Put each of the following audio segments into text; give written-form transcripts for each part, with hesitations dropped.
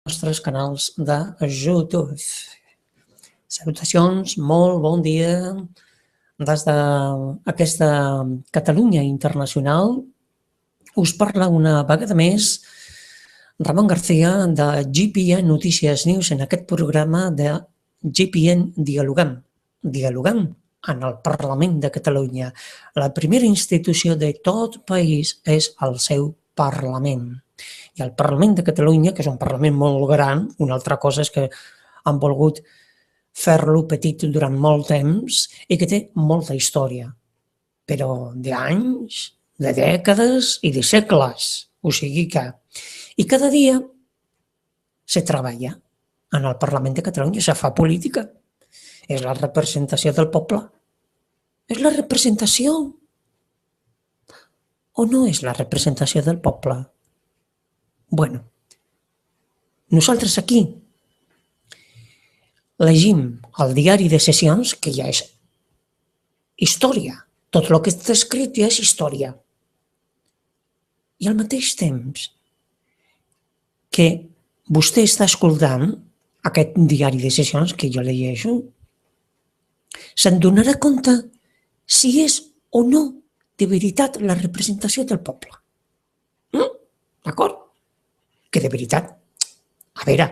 Nostres canals de YouTube. Salutacions, molt bon dia des d'aquesta Catalunya internacional. Us parla una vegada més Ramon García de GPN Notícies News en aquest programa de GPN Dialogam. Dialogam en el Parlament de Catalunya. La primera institució de tot país és el seu Parlament. I el Parlament de Catalunya, que és un Parlament molt gran, una altra cosa és que han volgut fer-lo petit durant molt temps i que té molta història, però d'anys, de dècades i de segles. O sigui que... I cada dia se treballa en el Parlament de Catalunya, se fa política. És la representació del poble. És la representació o no és la representació del poble? Bueno, nosaltres aquí llegim el diari de sessions, que ja és història. Tot el que està escrit ja és història. I al mateix temps que vostè està escoltant aquest diari de sessions que jo llegeixo, se'n donarà compte si és o no de veritat la representació del poble. D'acord? Que de veritat, a veure,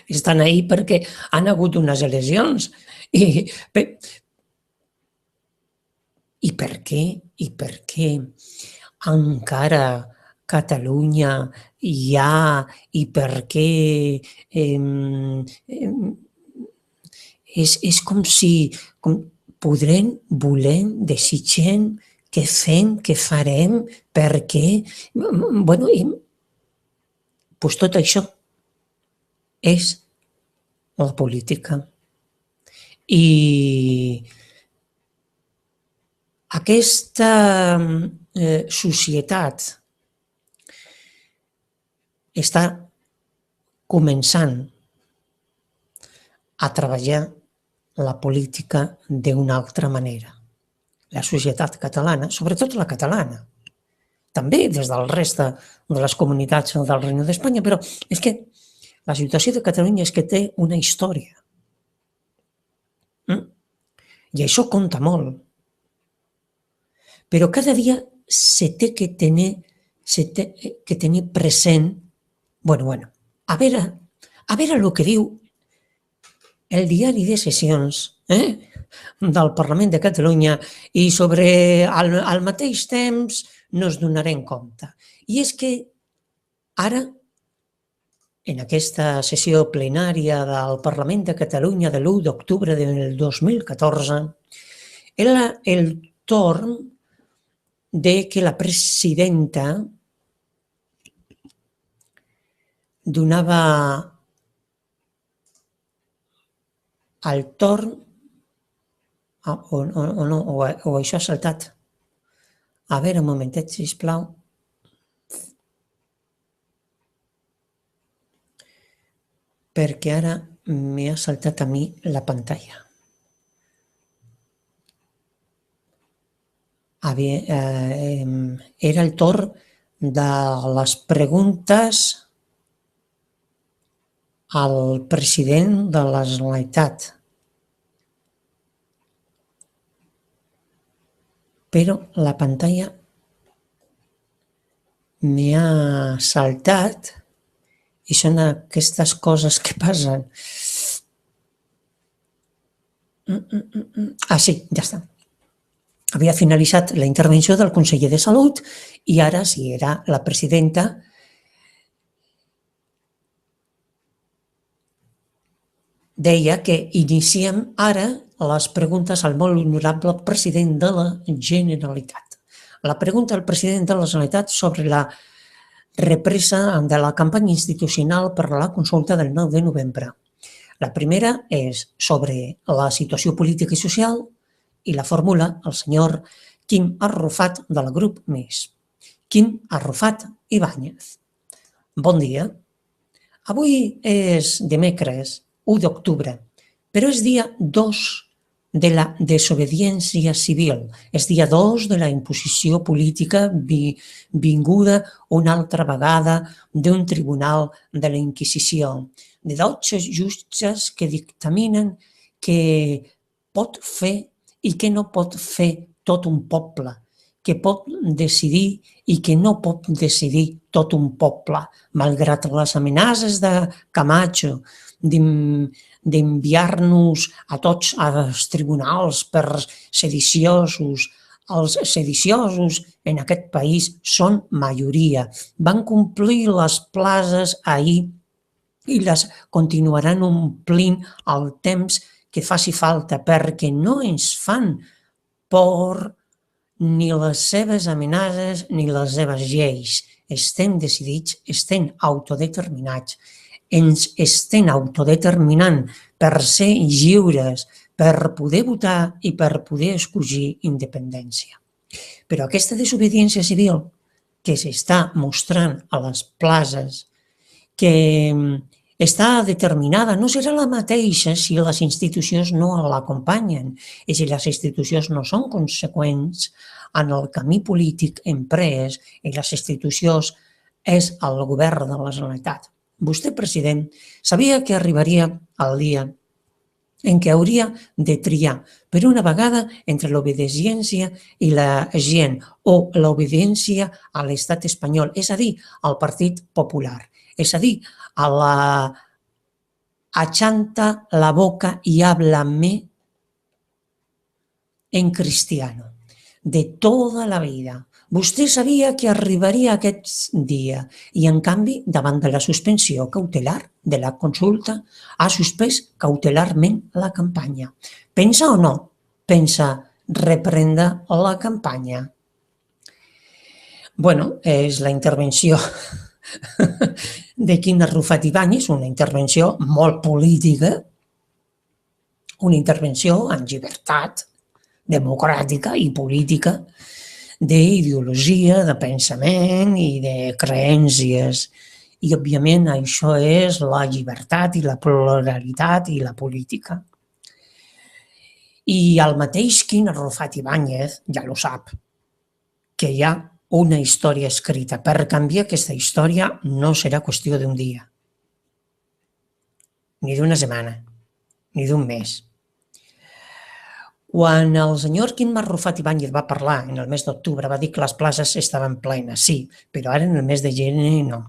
estan ahí perquè han hagut unes eleccions. I per què? I per què encara Catalunya hi ha i per què és com si podrem, volem, desitgem, què fem, què farem, per què... Bueno, doncs tot això és la política. I aquesta societat està començant a treballar la política d'una altra manera. La societat catalana, sobretot la catalana, també des del reste de les comunitats del Regne d'Espanya, però és que la situació de Catalunya és que té una història. I això compta molt. Però cada dia se té que tenir present, a veure el que diu el diari de sessions del Parlament de Catalunya i sobre al mateix temps nos donarem compte. I és que ara, en aquesta sessió plenària del Parlament de Catalunya de l'1 d'octubre del 2014, era el torn de que la presidenta donava el torn, o això ha saltat. A veure, un momentet, sisplau. Perquè ara m'ha saltat a mi la pantalla. Era el torn de les preguntes al president de la Generalitat. Però la pantalla m'ha saltat i són aquestes coses que passen. Sí, ja està. Havia finalitzat la intervenció del conseller de Salut i ara sí, era la presidenta. Deia que iniciem ara les preguntes al molt honorable president de la Generalitat. La pregunta al president de la Generalitat sobre la represa de la campanya institucional per a la consulta del 9 de novembre. La primera és sobre la situació política i social i la formula el senyor Quim Arrufat del grup Més. Quim Arrufat Ibáñez. Bon dia. Avui és dimecres, 1 d'octubre, però és dia 2 de la desobediència civil. És dia 2 de la imposició política vinguda una altra vegada d'un tribunal de la Inquisició, de 12 jutges que dictaminen què pot fer i què no pot fer tot un poble, que pot decidir i que no pot decidir tot un poble, malgrat les amenaces de Camacho d'enviar-nos a tots als tribunals per sediciosos. Els sediciosos en aquest país són majoria. Van complir les places ahir i les continuaran omplint el temps que faci falta, perquè no ens fan por ni les seves amenaces ni les seves lleis. Estem decidits, estem autodeterminats, ens estem autodeterminant per ser lliures, per poder votar i per poder escollir independència. Però aquesta desobediència civil que s'està mostrant a les places, que està determinada, no serà la mateixa si les institucions no l'acompanyen i si les institucions no són conseqüents en el camí polític emprès i les institucions és el govern de la Generalitat. Vostè, president, sabia que arribaria el dia en què hauria de triar per una vegada entre l'obediència i la gent o l'obediència a l'estat espanyol, és a dir, al Partit Popular. És a dir, achanta la boca y háblame en cristiano, de toda la vida. Vostè sabia que arribaria aquest dia i, en canvi, davant de la suspensió cautelar de la consulta, ha suspès cautelarment la campanya. Pensa o no? Pensa reprendre la campanya. Bueno, és la intervenció de Quim Arrufat Ibáñez, una intervenció molt política, una intervenció en llibertat democràtica i política, d'ideologia, de pensament i de creències. I, òbviament, això és la llibertat i la pluralitat i la política. I el mateix Quim Arrufat Ibáñez ja lo sap, que hi ha una història escrita. Per canviar aquesta història no serà qüestió d'un dia, ni d'una setmana, ni d'un mes. Quan el senyor Quim Arrufat Ibáñez va parlar en el mes d'octubre, va dir que les places estaven plenes, sí, però ara en el mes de gener no.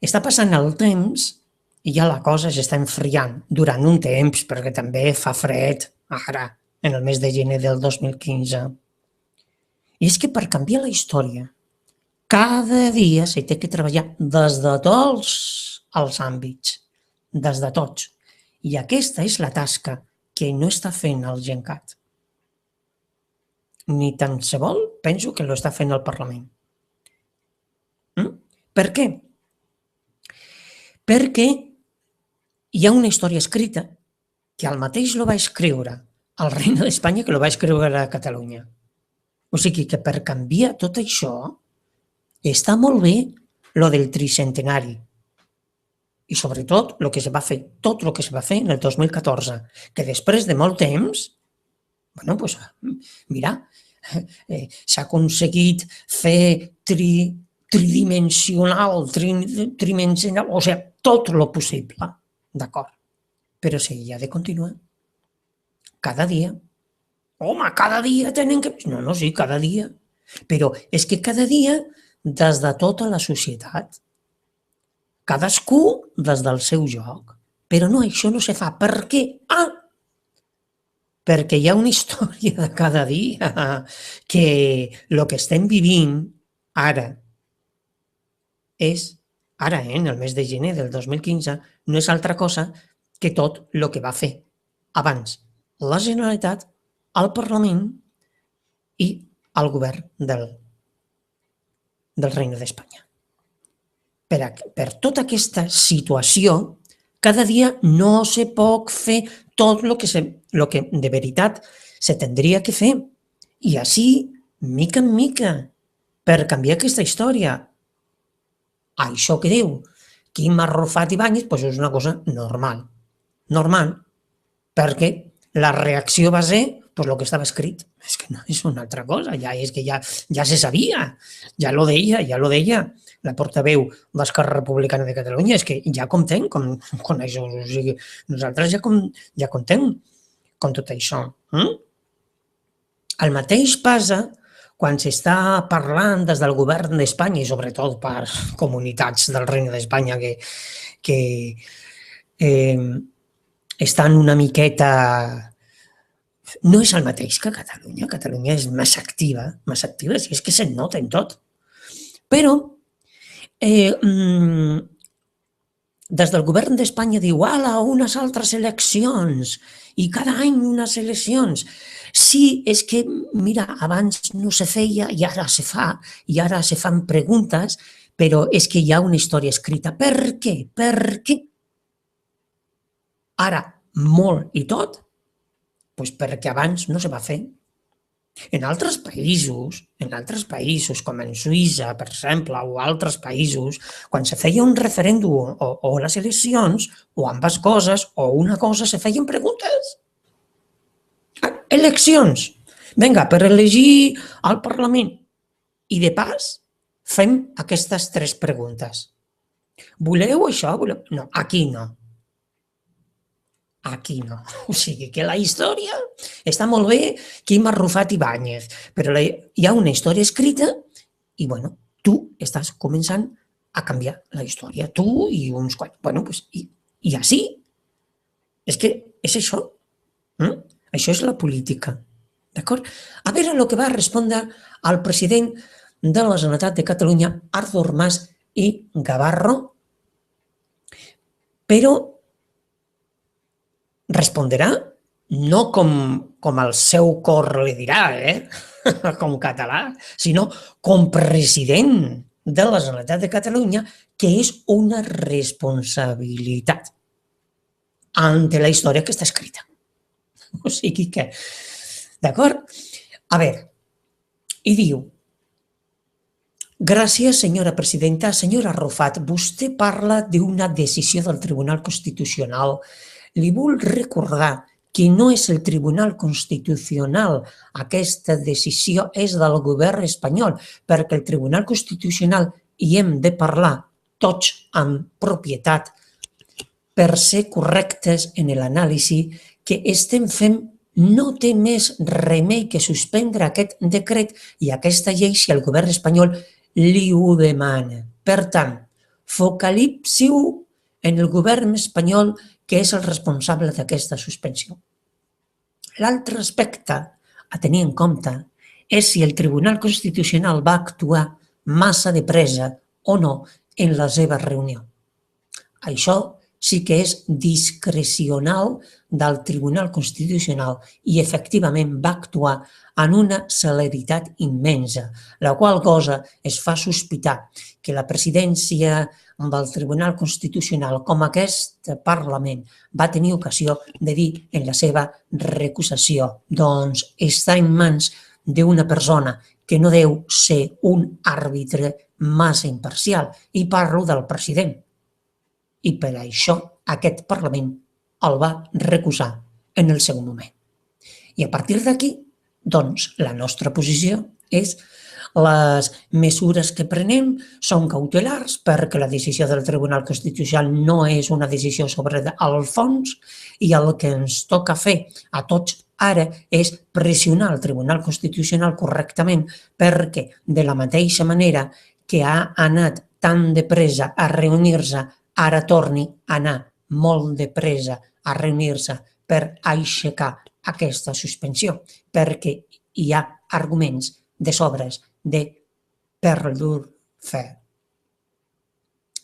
Està passant el temps i ja la cosa s'està enfriant durant un temps, perquè també fa fred ara, en el mes de gener del 2015. I és que per canviar la història, cada dia s'hi té que treballar des de tots els àmbits, des de tots. I aquesta és la tasca que no està fent el GenCat. Ni tan se vol, penso que l'està fent el Parlament. Per què? Perquè hi ha una història escrita que el mateix lo va escriure el Regne d'Espanya que lo va escriure a Catalunya. O sigui que per canviar tot això està molt bé lo del tricentenari i sobretot el que se va fer, tot el que se va fer en el 2014, que després de molt temps, bueno, pues, mira, s'ha aconseguit fer tridimensional, o sigui, tot el possible, d'acord? Però sí, ha de continuar. Cada dia. Home, cada dia tenen que... No, sí, cada dia. Però és que cada dia des de tota la societat. Cadascú des del seu joc. Però no, això no se fa. Per què? Perquè hi ha una història de cada dia que el que estem vivint ara és, ara, en el mes de gener del 2015, no és altra cosa que tot el que va fer abans la Generalitat, el Parlament i el govern del Regne d'Espanya. Per tota aquesta situació, cada dia no se pot fer tot el que de veritat se tindria que fer. I així, mica en mica, per canviar aquesta història. Això que diu Quim Arrufat Ibáñez és una cosa normal. Normal. perquè la reacció va ser el que estava escrit. És que no és una altra cosa, és que ja se sabia, ja lo deia la portaveu d'Esquerra Republicana de Catalunya, és que ja comptem con això, o sigui, nosaltres ja comptem con tot això. El mateix passa quan s'està parlant des del govern d'Espanya i sobretot per comunitats del Regne d'Espanya que estan una miqueta... No és el mateix que Catalunya. Catalunya és més activa, si és que se'n nota en tot. Però des del govern d'Espanya diu ala, unes altres eleccions i cada any unes eleccions. Sí, és que, mira, abans no se feia i ara se fa, i ara se fan preguntes, però és que hi ha una història escrita. Per què? Per què? Ara, molt i tot, doncs perquè abans no se va fer. En altres països, com en Suïssa, per exemple, o altres països, quan se feia un referèndum o les eleccions, o ambes coses, o una cosa, se feien preguntes. Eleccions! Vinga, per elegir al Parlament. I de pas, fem aquestes 3 preguntes. Voleu això? No, aquí no. Aquí no. O sigui que la història està molt bé Quim Arrufat Ibáñez, però hi ha una història escrita i, bueno, tu estàs començant a canviar la història. Tu i uns quants. Bueno, doncs, i així. És que és això. Això és la política. D'acord? A veure el que va respondre el president de la Generalitat de Catalunya, Artur Mas i Gavarro, però respondrà no com el seu cor li dirà, com català, sinó com president de la Generalitat de Catalunya, que és una responsabilitat ante la història que està escrita. O sigui que, d'acord? A veure, i diu, gràcies, senyora presidenta. Senyora Arrufat, vostè parla d'una decisió del Tribunal Constitucional. Li vull recordar que no és el Tribunal Constitucional, aquesta decisió és del govern espanyol, perquè el Tribunal Constitucional hi hem de parlar tots amb propietat per ser correctes en l'anàlisi que estem fent. No té més remei que suspendre aquest decret i aquesta llei si el govern espanyol li ho demana. Per tant, focalitzeu en el govern espanyol que és el responsable d'aquesta suspensió. L'altre aspecte a tenir en compte és si el Tribunal Constitucional va actuar massa de pressa o no en la seva reunió. Això sí que és discrecional del Tribunal Constitucional i efectivament va actuar en una celeritat immensa, la qual cosa es fa sospitar que la presidència del Tribunal Constitucional, com aquest Parlament, va tenir ocasió de dir en la seva recusació, doncs està en mans d'una persona que no deu ser un àrbitre massa imparcial, i parlo del president. I per això aquest Parlament el va recusar en el seu moment. I a partir d'aquí, doncs, la nostra posició és les mesures que prenem són cautelars perquè la decisió del Tribunal Constitucional no és una decisió sobre el fons i el que ens toca fer a tots ara és pressionar el Tribunal Constitucional correctament perquè de la mateixa manera que ha anat tan de pressa a reunir-se, ara torni a anar molt de pressa a reunir-se per aixecar aquesta suspensió, perquè hi ha arguments de sobres per dur fer.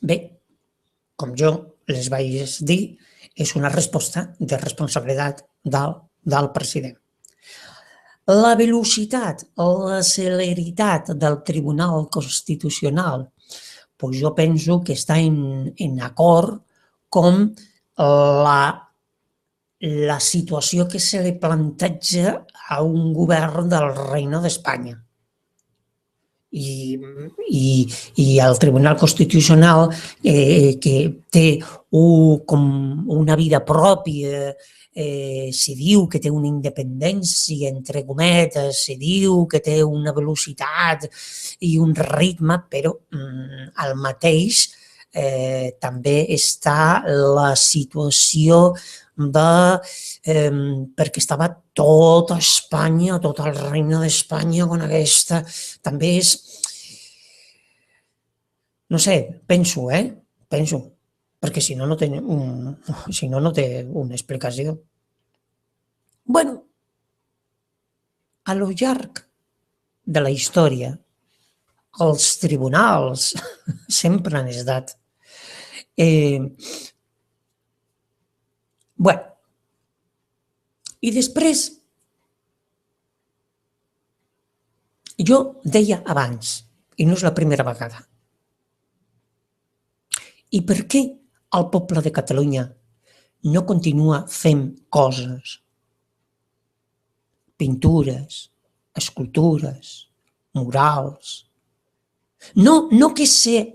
Bé, com jo les vaig dir, és una resposta de responsabilitat del president. La velocitat, la celeritat del Tribunal Constitucional, doncs jo penso que està en acord com la situació que se li planteja a un govern del Regne d'Espanya. I el Tribunal Constitucional, que té com una vida pròpia si diu que té una independència, entre cometes, si diu que té una velocitat i un ritme, però al mateix també està la situació perquè estava tota Espanya, tot el regne d'Espanya con aquesta, també és, no sé, penso, perquè si no, no té una explicació. Bueno, a lo llarg de la història, els tribunals sempre han estat. Bueno, i després, jo deia abans, i no és la primera vegada, i per què el poble de Catalunya no continua fent coses, pintures, escultures, murals? No que se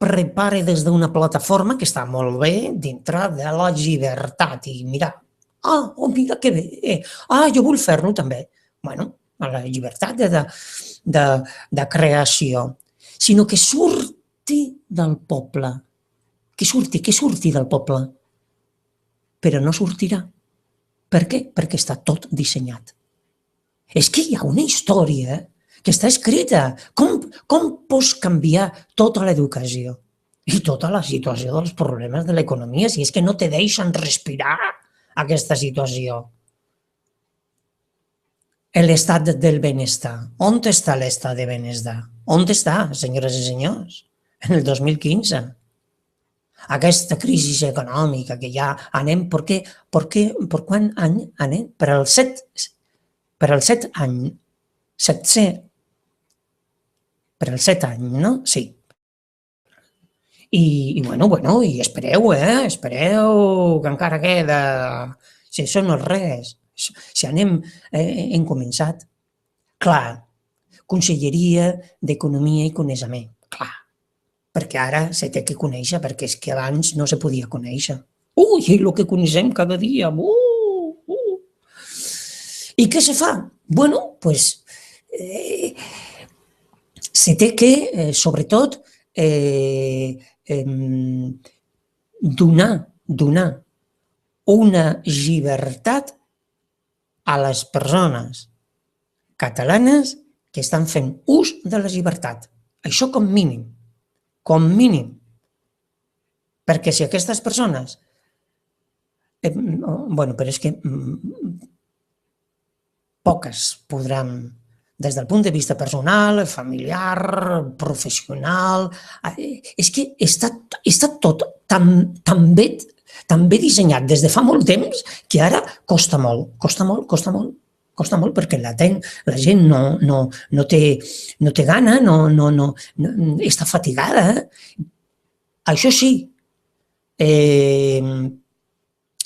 prepare des d'una plataforma que està molt bé dintre de la llibertat i mira, mira que bé, jo vull fer-lo també. Bueno, la llibertat de creació, sinó que surti del poble, que surti del poble, però no sortirà. Per què? Perquè està tot dissenyat. És que hi ha una història que està escrita. Com pots canviar tota l'educació i tota la situació dels problemes de l'economia si és que no te deixen respirar aquesta situació? L'estat del benestar. On està l'estat de benestar? On està, senyores i senyors? En el 2015. Aquesta crisi econòmica que ja anem, per quant any anem? Per al 7 any. 700. Per al 7 any, no? Sí. I bueno, i espereu, que encara queda. Si això no és res, si hem començat. Clar, Conselleria d'Economia i Coneixement, clar, perquè ara se té que conèixer, perquè és que abans no se podia conèixer. Ui, el que coneixem cada dia! I què se fa? Bueno, doncs, se té que, sobretot, donar una llibertat a les persones catalanes que estan fent ús de la llibertat. Això com mínim. Com mínim. Perquè si aquestes persones... Bueno, però és que poques podran, des del punt de vista personal, familiar, professional... És que està tot tan bé dissenyat des de fa molt temps que ara costa molt perquè la gent no té gana, està fatigada. Això sí,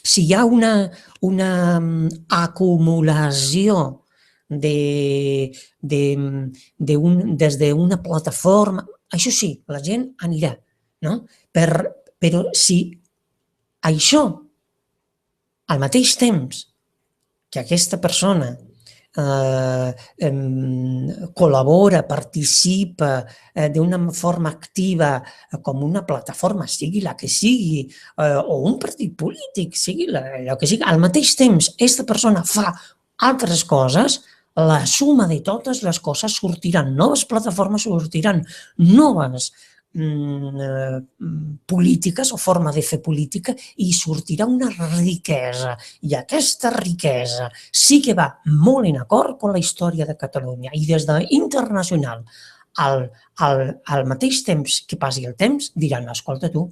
si hi ha una acumulació des d'una plataforma, això sí, la gent anirà, no? Però si això, al mateix temps que aquesta persona col·labora, participa d'una forma activa com una plataforma, sigui la que sigui, o un partit polític, sigui el que sigui, al mateix temps aquesta persona fa altres coses, la suma de totes les coses sortiran noves plataformes, sortiran noves polítiques o forma de fer política i sortirà una riquesa. I aquesta riquesa sí que va molt en acord amb la història de Catalunya. I des d'internacional, al mateix temps que passi el temps, diran, escolta tu,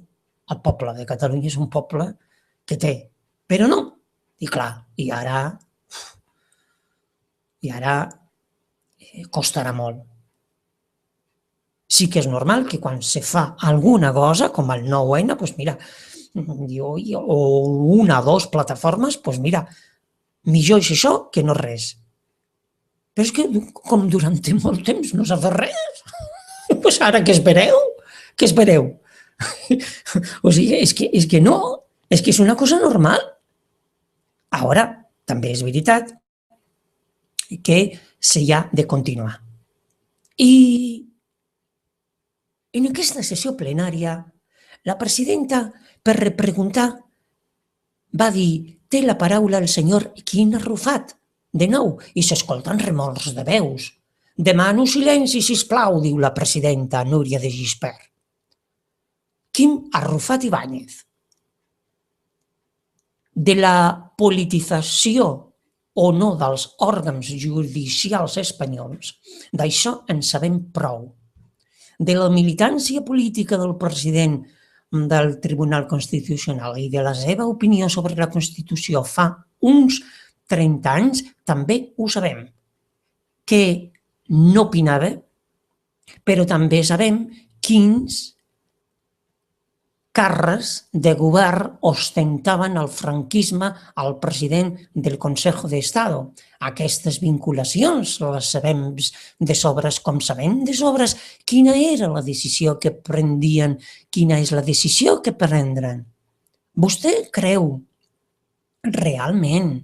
el poble de Catalunya és un poble que té, però no. I clar, i ara costarà molt. Sí que és normal que quan se fa alguna cosa, com el 9N, doncs mira, o una o dues plataformes, doncs mira, millor és això que no res. Però és que com durant molt temps no s'ha fet res, doncs ara què espereu? Què espereu? O sigui, és que no, és que és una cosa normal. Ara, també és veritat que s'hi ha de continuar. I en aquesta sessió plenària, la presidenta, per repreguntar, va dir: té la paraula el senyor Quim Arrufat. De nou, i s'escolten remors de veus. Demano silenci, sisplau, diu la presidenta Núria de Gispert. Quim Arrufat Ibáñez. De la politització o no dels òrgans judicials espanyols, d'això en sabem prou. De la militància política del president del Tribunal Constitucional i de la seva opinió sobre la Constitució fa uns 30 anys, també ho sabem, que no opinava, però també sabem quins càrrecs de govern ostentaven el franquisme al president del Consejo de Estado. Aquestes vinculacions les sabem de sobres, com sabem de sobres quina era la decisió que prendien, quina és la decisió que prendran. Vostè creu realment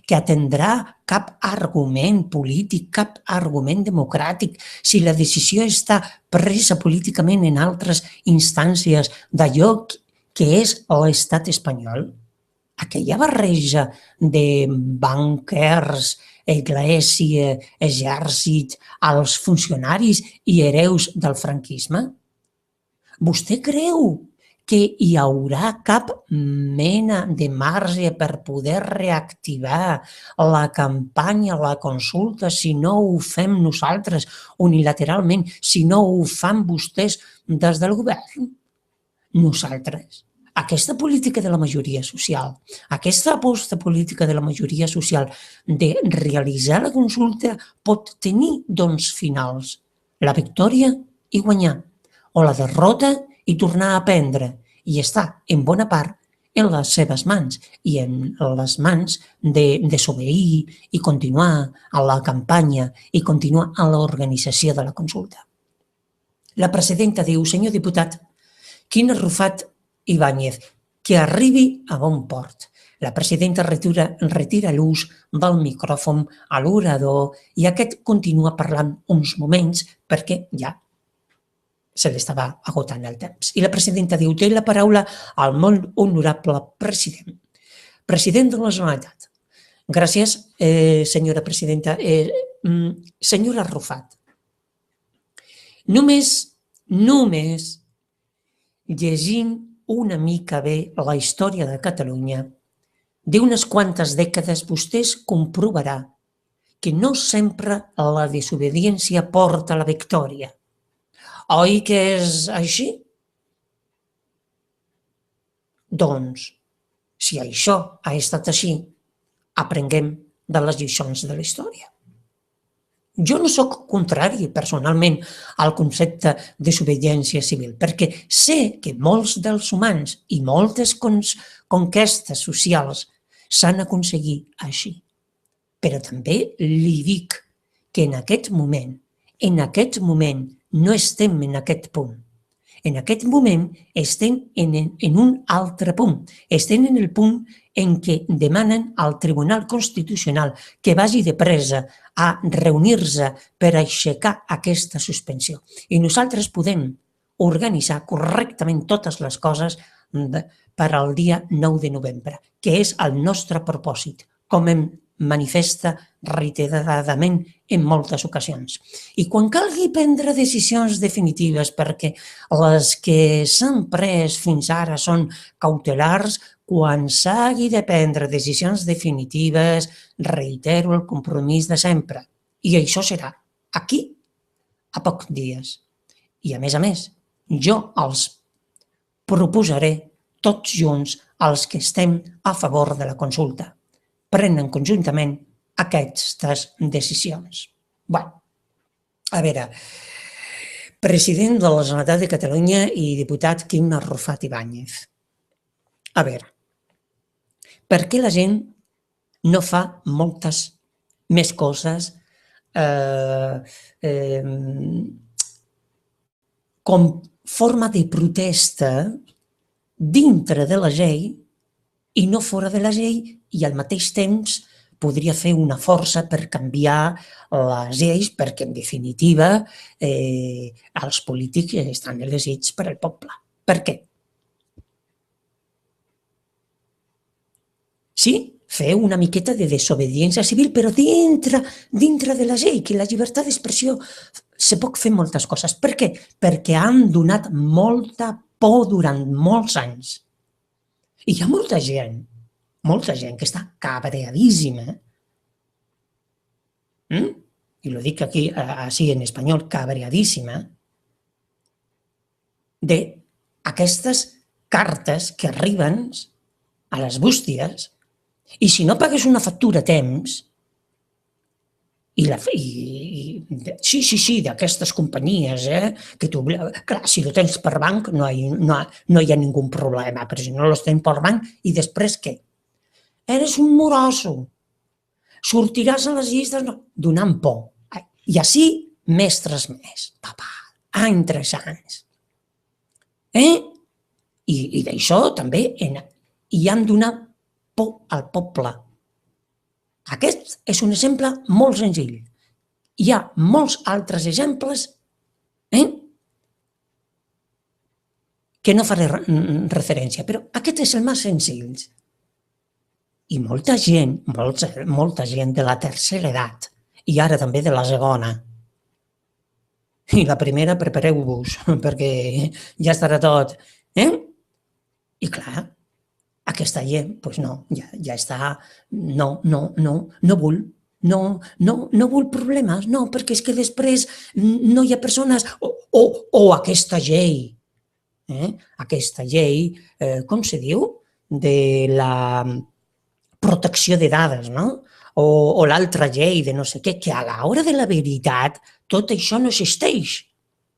que atendrà cap argument polític, cap argument democràtic, si la decisió està presa políticament en altres instàncies d'allò que és l'estat espanyol? Aquella barreja de banquers, església, exèrcit, als funcionaris i hereus del franquisme? Vostè creu que hi haurà cap mena de marge per poder reactivar la campanya, la consulta, si no ho fem nosaltres unilateralment, si no ho fan vostès des del govern? Nosaltres. Aquesta política de la majoria social, aquesta aposta política de la majoria social de realitzar la consulta pot tenir dos finals: la victòria i guanyar, o la derrota i tornar a aprendre, i està en bona part en les seves mans i en les mans de desobeir i continuar a la campanya i continuar a l'organització de la consulta. La presidenta diu: senyor diputat Quim Arrufat Ibáñez, que arribi a bon port. La presidenta retira l'ús del micròfon a l'orador i aquest continua parlant uns moments perquè ja se li estava agotant el temps. I la presidenta diu: té la paraula al molt honorable president. President de la Generalitat. Gràcies, senyora presidenta. Senyora Arrufat, només llegint una mica bé la història de Catalunya, d'unes quantes dècades vostès comprovarà que no sempre la desobediència porta a la victòria. Oi que és així? Doncs, si això ha estat així, aprenguem de les lliçons de la història. Jo no sóc contrari personalment al concepte de desobediència civil, perquè sé que molts dels humans i moltes conquestes socials s'han aconseguit així. Però també li dic que en aquest moment no estem en aquest punt. En aquest moment estem en un altre punt. Estem en el punt en què demanen al Tribunal Constitucional que vagi de pressa a reunir-se per aixecar aquesta suspensió. I nosaltres podem organitzar correctament totes les coses per al dia 9 de novembre, que és el nostre propòsit, com hem manifesta reiteradament en moltes ocasions. I quan calgui prendre decisions definitives, perquè les que s'han pres fins ara són cautelars, quan s'hagi de prendre decisions definitives, reitero el compromís de sempre. I això serà aquí a pocs dies. I a més, jo els proposaré tots junts els que estem a favor de la consulta. Prenen conjuntament aquestes decisions. Bé, a veure, president de la Generalitat de Catalunya i diputat Quim Arrufat Ibáñez. A veure, per què la gent no fa moltes més coses com forma de protesta dintre de la llei i no fora de la llei, i al mateix temps podria fer una força per canviar les lleis, perquè en definitiva els polítics estan elegits per al poble. Per què? Sí, fer una miqueta de desobediència civil, però dintre de la llei, que la llibertat d'expressió se pot fer moltes coses. Per què? Perquè han donat molta por durant molts anys. I hi ha molta gent que està cabreadíssima, i lo dic aquí, així en espanyol, cabreadíssima, d'aquestes cartes que arriben a les bústies, i si no pagues una factura a temps, sí, d'aquestes companyies, que tu, clar, si ho tens per banc no hi ha ningú problema, però si no los tens per banc, i després què? Eres un moroso, sortiràs a les llistes donant por. I així, mes tras mes, any tras anys. I d'això també hi han donat por al poble. Aquest és un exemple molt senzill. Hi ha molts altres exemples que no faré referència, però aquest és el més senzill. I molta gent de la tercera edat, i ara també de la segona, i la primera prepareu-vos, perquè ja estarà tot. I clar, aquesta gent, doncs no, ja està, no vull problemes, no, perquè és que després no hi ha persones, o aquesta llei, com se diu, de la protecció de dades, no? O l'altra llei de no sé què, que a l'hora de la veritat tot això no existeix,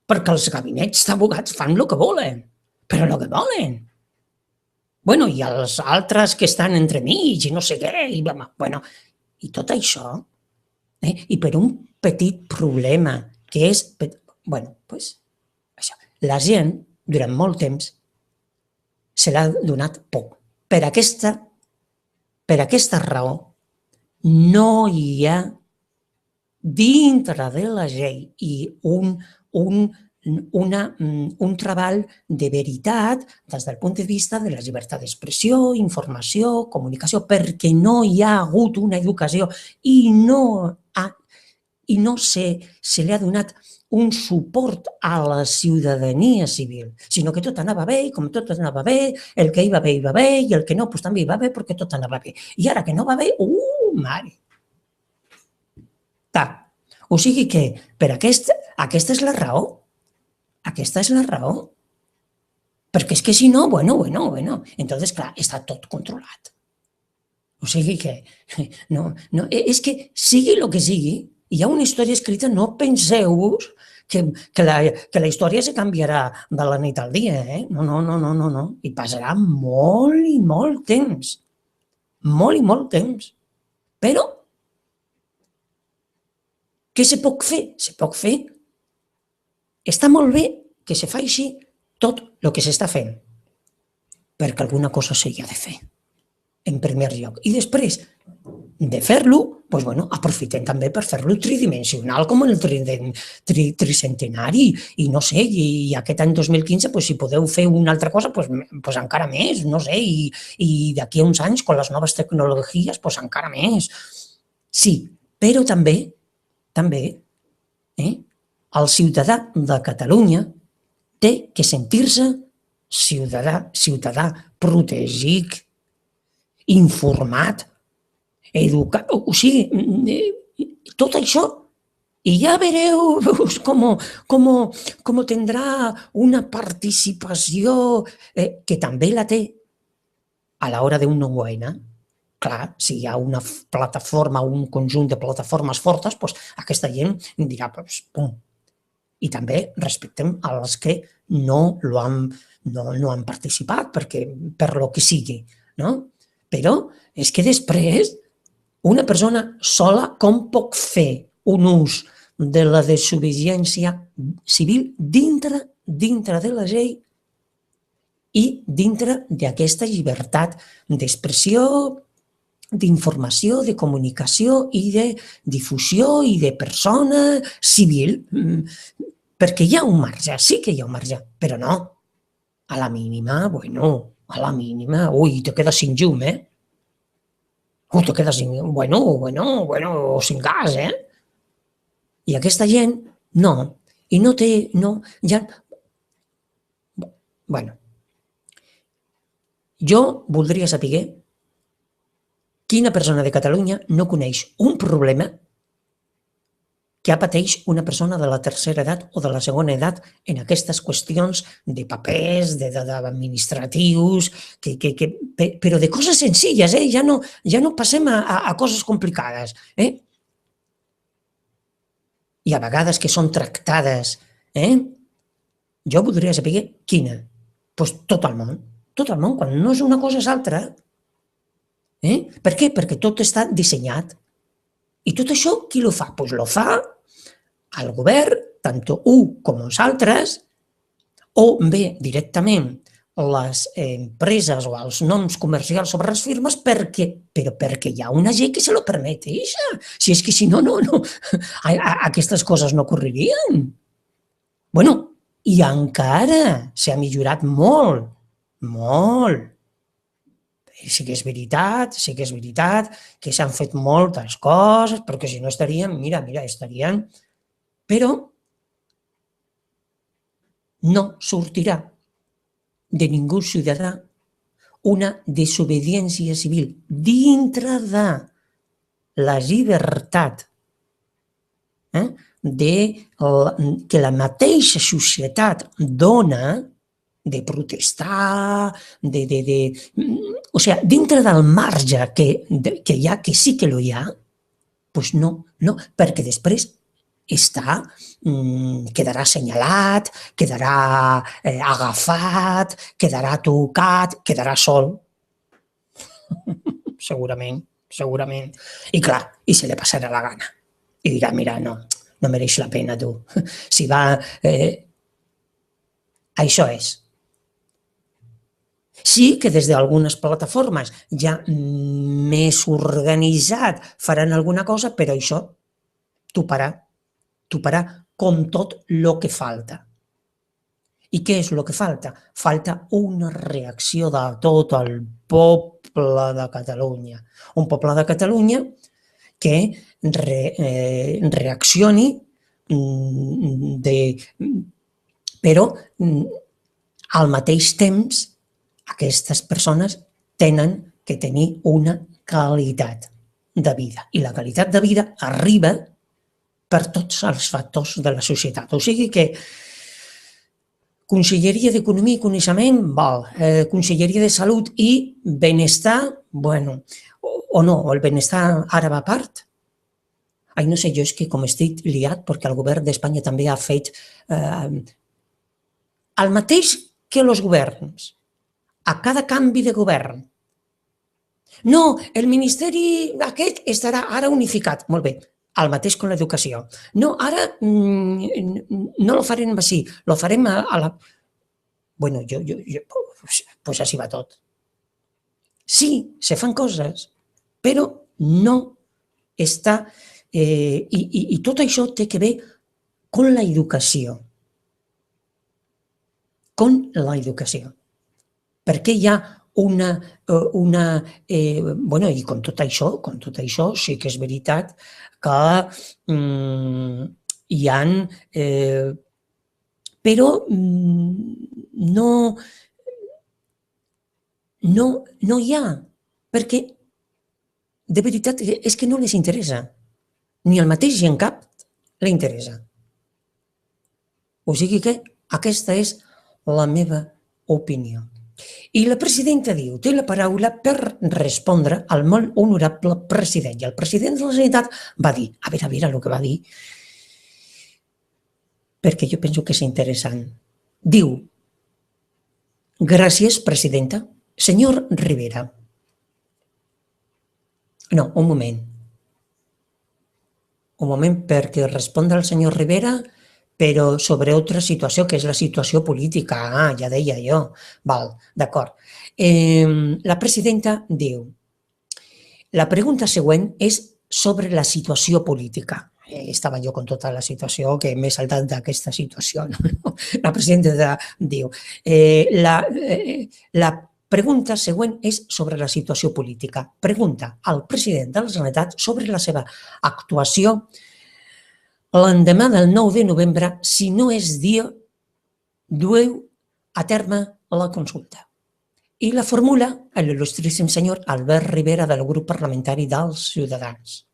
perquè els gabinets d'advocats fan el que volen, però el que volen. Bueno, i els altres que estan entremig i no sé què, i tot això, i per un petit problema que és, això, la gent durant molt temps se l'ha donat por. Per aquesta raó no hi ha dintre de la llei i un treball de veritat des del punt de vista de la llibertat d'expressió, informació, comunicació, perquè no hi ha hagut una educació i no se li ha donat un suport a la ciutadania civil, sinó que tot anava bé, i com tot anava bé, el que hi va bé, i el que no, doncs també hi va bé perquè tot anava bé. I ara que no va bé, mare! O sigui que per aquesta és la raó. Aquesta és la raó. Perquè és que si no, entonces, clar, està tot controlat. O sigui que, és que sigui el que sigui, hi ha una història escrita, no penseu que la història se canviarà de la nit al dia, No. I passarà molt i molt temps. Molt i molt temps. Però, què se pot fer? Se pot fer. Està molt bé que se faci tot el que s'està fent, perquè alguna cosa s'hi ha de fer, en primer lloc. I després de fer-lo, aprofitem també per fer-lo tridimensional, com el tricentenari, i no sé, i aquest any 2015, si podeu fer una altra cosa, doncs encara més, no sé, i d'aquí a uns anys, amb les noves tecnologies, doncs encara més. Sí, però també, el ciutadà de Catalunya té que sentir-se ciutadà protegit, informat, educat, o sigui, tot això, i ja veureu com tindrà una participació que també la té a l'hora d'un nou eina. Clar, si hi ha una plataforma, un conjunt de plataformes fortes, doncs aquesta gent dirà, pum. I també respectem als que no han participat, per lo que sigui, no? Però és que després una persona sola com pot fer un ús de la desobediència civil dintre de la llei i dintre d'aquesta llibertat d'expressió, d'informació, de comunicació i de difusió i de persona civil, perquè hi ha un marge, sí que hi ha un marge, però no. A la mínima, bueno, a la mínima, ui, te quedes sin llum, te quedes sin, bueno, o sin gas, I aquesta gent, no, i no té, no, ja, bueno, jo voldria saber quina persona de Catalunya no coneix un problema que pateix una persona de la tercera edat o de la segona edat en aquestes qüestions de papers, d'administratius, però de coses senzilles, ja no passem a coses complicades. I a vegades que són tractades, jo voldria saber quina. Doncs tot el món, quan no és una cosa és altra. Per què? Perquè tot està dissenyat. I tot això, qui lo fa? Doncs lo fa el govern, tant un com els altres, o bé directament les empreses o els noms comercials sobre les firmes, però perquè hi ha una llei que se lo permet. Si és que si no, aquestes coses no ocorrerien. Bueno, i encara s'ha millorat molt, molt. Sí que és veritat que s'han fet moltes coses, perquè si no estarien, estarien... Però no sortirà de ningú ciutadà una desobediència civil dintre de la llibertat que la mateixa societat dona de protestar, o sigui, dintre del marge que hi ha, que sí que no hi ha, doncs no, perquè després quedarà assenyalat, quedarà agafat, quedarà tocat, quedarà sol. Segurament. I clar, i se li passarà la gana. I dirà, mira, no mereix la pena, tu. Si va... Això és. Sí que des d'algunes plataformes ja més organitzat faran alguna cosa, però això toparà com tot el que falta. I què és el que falta? Falta una reacció de tot el poble de Catalunya. Un poble de Catalunya que reaccioni, però al mateix temps aquestes persones tenen que tenir una qualitat de vida. I la qualitat de vida arriba per tots els factors de la societat. O sigui que Conselleria d'Economia i Coneixement, Conselleria de Salut i Benestar, bueno, o no, el benestar ara va a part. No sé, jo és que com estic liat, perquè el govern d'Espanya també ha fet el mateix que els governs. A cada canvi de govern. No, el ministeri aquest estarà ara unificat. Molt bé, el mateix con l'educació. No, ara no lo farem així, lo farem a la... Bueno, pues així va tot. Sí, se fan coses, però no està... I tot això té que ver con la educació. Con la educació. Perquè hi ha bueno, i com tot això sí que és veritat que hi ha, però no hi ha, perquè de veritat és que no les interessa, ni el mateix GenCat li interessa. O sigui que aquesta és la meva opinió. I la presidenta diu, té la paraula per respondre al molt honorable president. I el president de la Generalitat va dir, a veure el que va dir, perquè jo penso que és interessant. Diu, gràcies, presidenta. Senyor Rivera. No, un moment, perquè respondre al senyor Rivera, però sobre altra situació, que és la situació política. Ah, ja deia jo. Val, d'acord. La presidenta diu: la pregunta següent és sobre la situació política. Estava jo con tota la situació, que m'he saltat d'aquesta situació. No? La presidenta diu: la pregunta següent és sobre la situació política. Pregunta al president de la Generalitat sobre la seva actuació l'endemà del 9 de novembre, si no és dia, dueu a terme la consulta. I la formula l'il·lustríssim senyor Albert Rivera del grup parlamentari dels Ciutadans.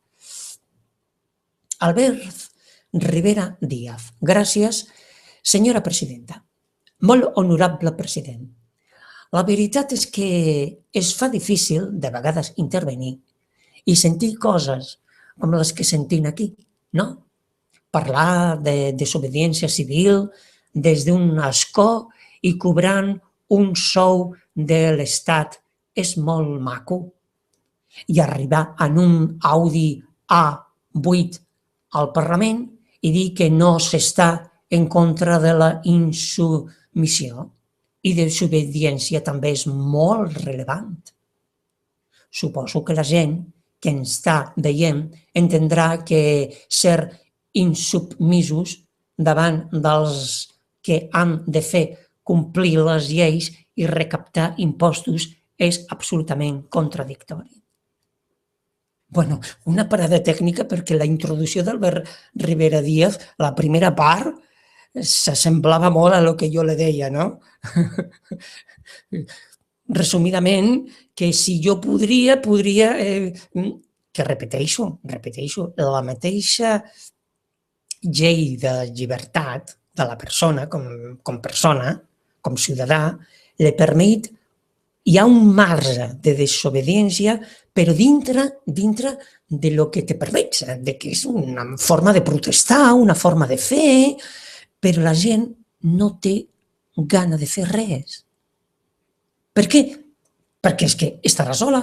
Albert Rivera Díaz. Gràcies, senyora presidenta. Molt honorable president. La veritat és que es fa difícil, de vegades, intervenir i sentir coses com les que sentim aquí, no? Parlar de desobediència civil des d'un escó i cobrant un sou de l'Estat és molt maco. I arribar en un Audi A8 al Parlament i dir que no s'està en contra de la insubmissió i desobediència també és molt rellevant. Suposo que la gent que ens està veient entendrà que ser insubmisos davant dels que han de fer complir les lleis i recaptar impostos és absolutament contradictori. Bueno, una parada tècnica perquè la introducció d'Albert Rivera Díaz, la primera part, s'assemblava molt a lo que jo le deia, no? Resumidament, que si jo podria, que repeteixo, la mateixa llei de llibertat de la persona, com persona, com ciutadà, li permet, hi ha un marge de desobediència, però dintre de lo que te permets, de que és una forma de protestar, una forma de fer, però la gent no té gana de fer res. Per què? Perquè és que estarà sola.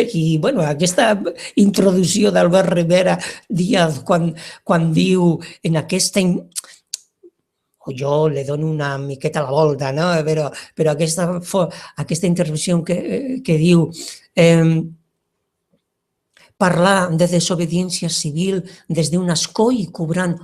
I, bueno, aquesta introducció d'Albert Rivera Díaz quan diu en aquesta... o jo le dono una miqueta la volta, no? Però aquesta intervenció que diu parlar de desobediència civil des d'un escó i cobrant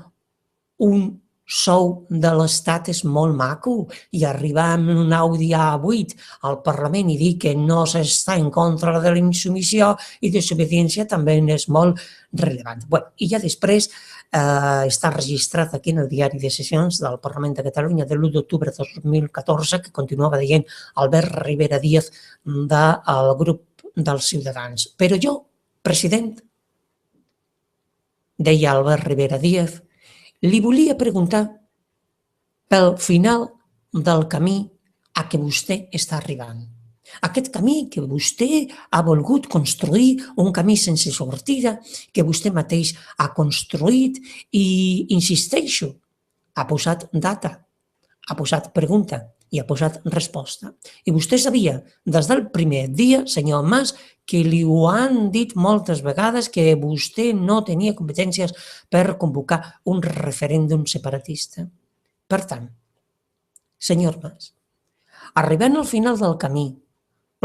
un sou de l'Estat és molt maco i arribar amb un Audi A8 al Parlament i dir que no s'està en contra de la insubmissió i desobediència també és molt rellevant. Bueno, i ja després està registrat aquí en el diari de sessions del Parlament de Catalunya de l'1 d'octubre de 2014 que continuava dient Albert Rivera Díaz del grup dels Ciutadans. Però jo, president, deia Albert Rivera Díaz, li volia preguntar pel final del camí a què vostè està arribant. Aquest camí que vostè ha volgut construir, un camí sense sortida, que vostè mateix ha construït i, insisteixo, ha posat data, ha posat pregunta i ha posat resposta. I vostè sabia des del primer dia, senyor Mas, que li ho han dit moltes vegades que vostè no tenia competències per convocar un referèndum separatista. Per tant, senyor Mas, arribant al final del camí,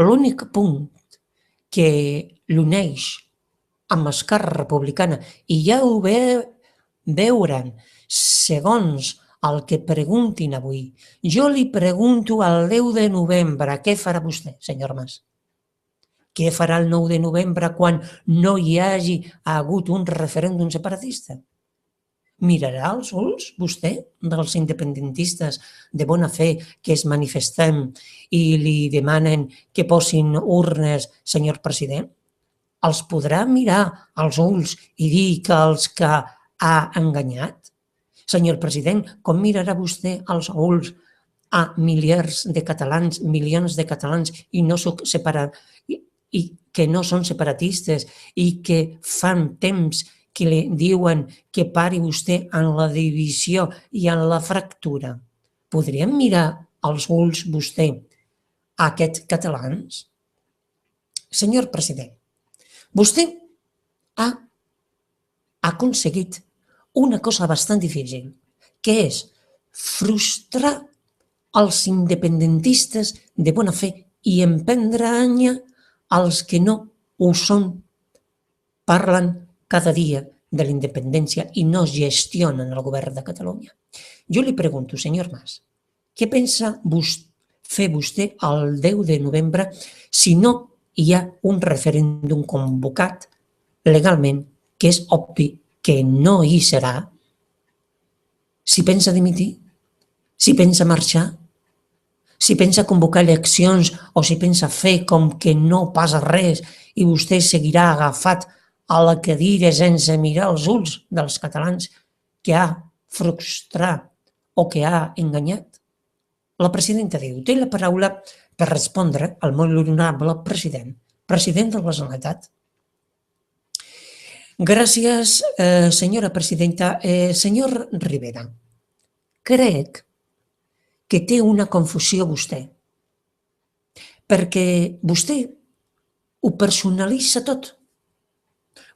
l'únic punt que l'uneix amb Esquerra Republicana, i ja ho veuran segons el que preguntin avui. Jo li pregunto el 10 de novembre, què farà vostè, senyor Mas? Què farà el 9 de novembre quan no hi hagi hagut un referèndum separatista? Mirarà als ulls, vostè, dels independentistes de bona fe que es manifestem i li demanen que posin urnes, senyor president? Els podrà mirar als ulls i dir que els que ha enganyat? Senyor president, com mirarà vostè als ulls a milions de catalans i que no són separatistes i que fan temps que li diuen que pari vostè en la divisió i en la fractura? Podríem mirar als ulls vostè a aquests catalans? Senyor president, vostè ha ha aconseguit una cosa bastant difícil, que és frustrar els independentistes de bona fe i emprendre als que no ho són. Parlen cada dia de la independència i no gestionen el govern de Catalunya. Jo li pregunto, senyor Mas, què pensa fer vostè el 10 de novembre si no hi ha un referèndum convocat legalment, que és obvi que no hi serà? Si pensa dimitir? Si pensa marxar? Si pensa convocar eleccions o si pensa fer com que no passa res i vostè seguirà agafat a la cadira sense mirar els ulls dels catalans que ha frustrat o que ha enganyat? La presidenta diu, té la paraula per respondre al molt honorable president de la Generalitat. Gràcies, senyora presidenta. Senyor Rivera, crec que té una confusió vostè, perquè vostè ho personalitza tot.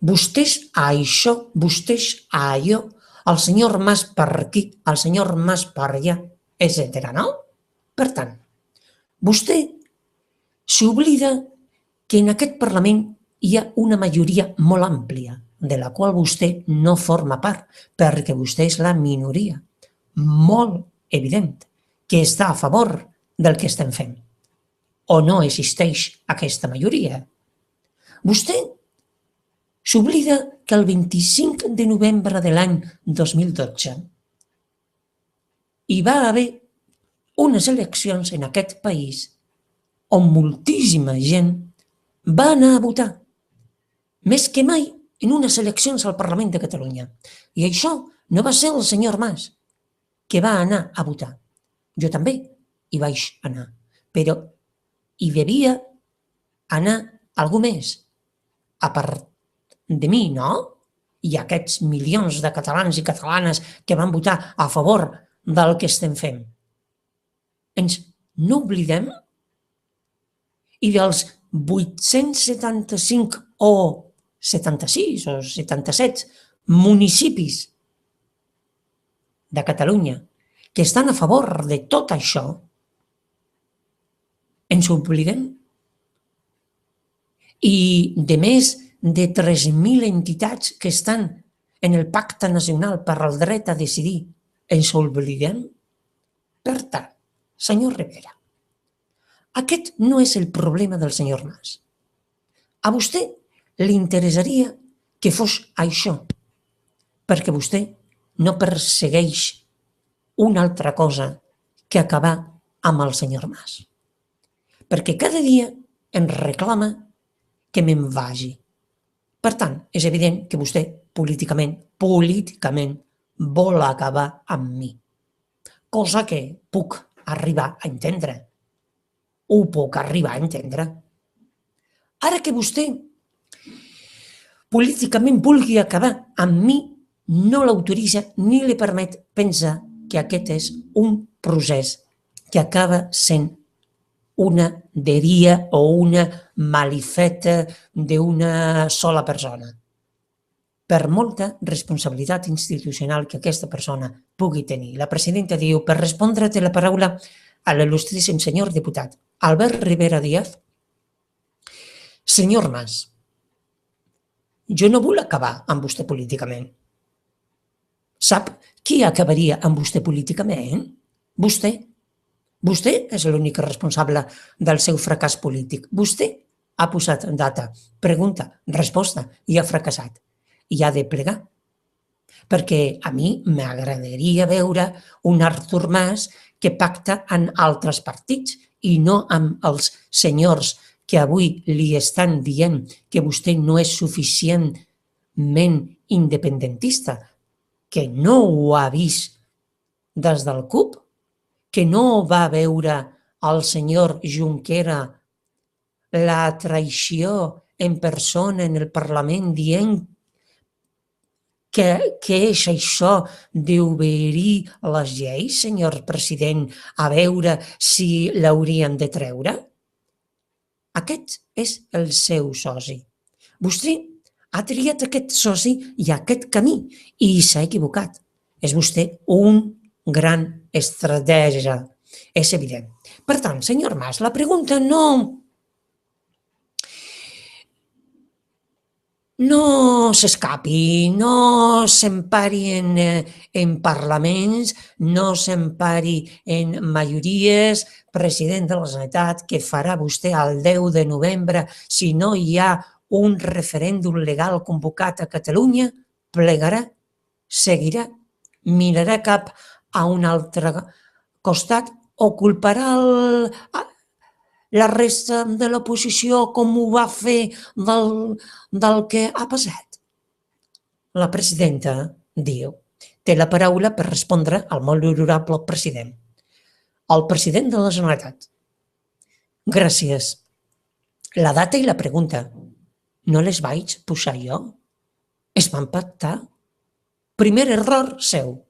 Vostès a això, vostès a allò, el senyor Mas per aquí, el senyor Mas per allà, etc. No? Per tant, vostè s'oblida que en aquest Parlament hi ha una majoria molt àmplia, de la qual vostè no forma part, perquè vostè és la minoria, molt evident, que està a favor del que estem fent. O no existeix aquesta majoria. Vostè s'oblida que el 25 de novembre de l'any 2012 hi va haver unes eleccions en aquest país on moltíssima gent va anar a votar, més que mai en unes eleccions al Parlament de Catalunya. I això no va ser el senyor Mas que va anar a votar. Jo també hi vaig anar, però hi devia anar algú més, a part de mi, no? I aquests milions de catalans i catalanes que van votar a favor del que estem fent. Ens no oblidem? I dels 875 o 76 o 77 municipis de Catalunya que estan a favor de tot això, ens oblidem? I de més de 3.000 entitats que estan en el Pacte Nacional per al Dret a Decidir, ens oblidem? Per tant, senyor Rivera, aquest no és el problema del senyor Mas. A vostè li interessaria que fos això, perquè vostè no persegueix una altra cosa que acabar amb el senyor Mas. Perquè cada dia em reclama que me'n vagi. Per tant, és evident que vostè políticament vol acabar amb mi. Cosa que puc arribar a entendre. Ho puc arribar a entendre. Ara que vostè políticament vulgui acabar amb mi, no l'autoritza ni li permet pensar que aquest és un procés que acaba sent una dèria o una malifeta d'una sola persona. Per molta responsabilitat institucional que aquesta persona pugui tenir. La presidenta diu, per respondre-te la paraula a l'il·lustríssim senyor diputat Albert Rivera Díaz. Senyor Mas, jo no vull acabar amb vostè políticament. Sap qui acabaria amb vostè políticament? Vostè. Vostè és l'únic responsable del seu fracàs polític. Vostè ha posat data, pregunta, resposta i ha fracassat. I ha de plegar. Perquè a mi m'agradaria veure un Artur Mas que pacta amb altres partits i no amb els senyors que avui li estan dient que vostè no és suficientment independentista, que no ho ha vist des del CUP, que no va veure el senyor Junqueras la traïció en persona en el Parlament dient que és això d'obrir les lleis, senyor president, a veure si l'haurien de treure? Aquest és el seu soci. Vostè ha triat aquest soci i aquest camí i s'ha equivocat. És vostè un gran estratègia, és evident. Per tant, senyor Mas, la pregunta no s'escapi, no s'empari en parlaments, no s'empari en majories. President de la Generalitat, què farà vostè el 10 de novembre si no hi ha un referèndum legal convocat a Catalunya? Plegarà, seguirà, mirarà cap a un altre costat o culparà la resta de l'oposició com ho va fer del que ha passat? La presidenta diu, té la paraula per respondre al molt honorable president. El president de la Generalitat. Gràcies. La data i la pregunta no les vaig posar jo. Es van pactar. Primer error seu.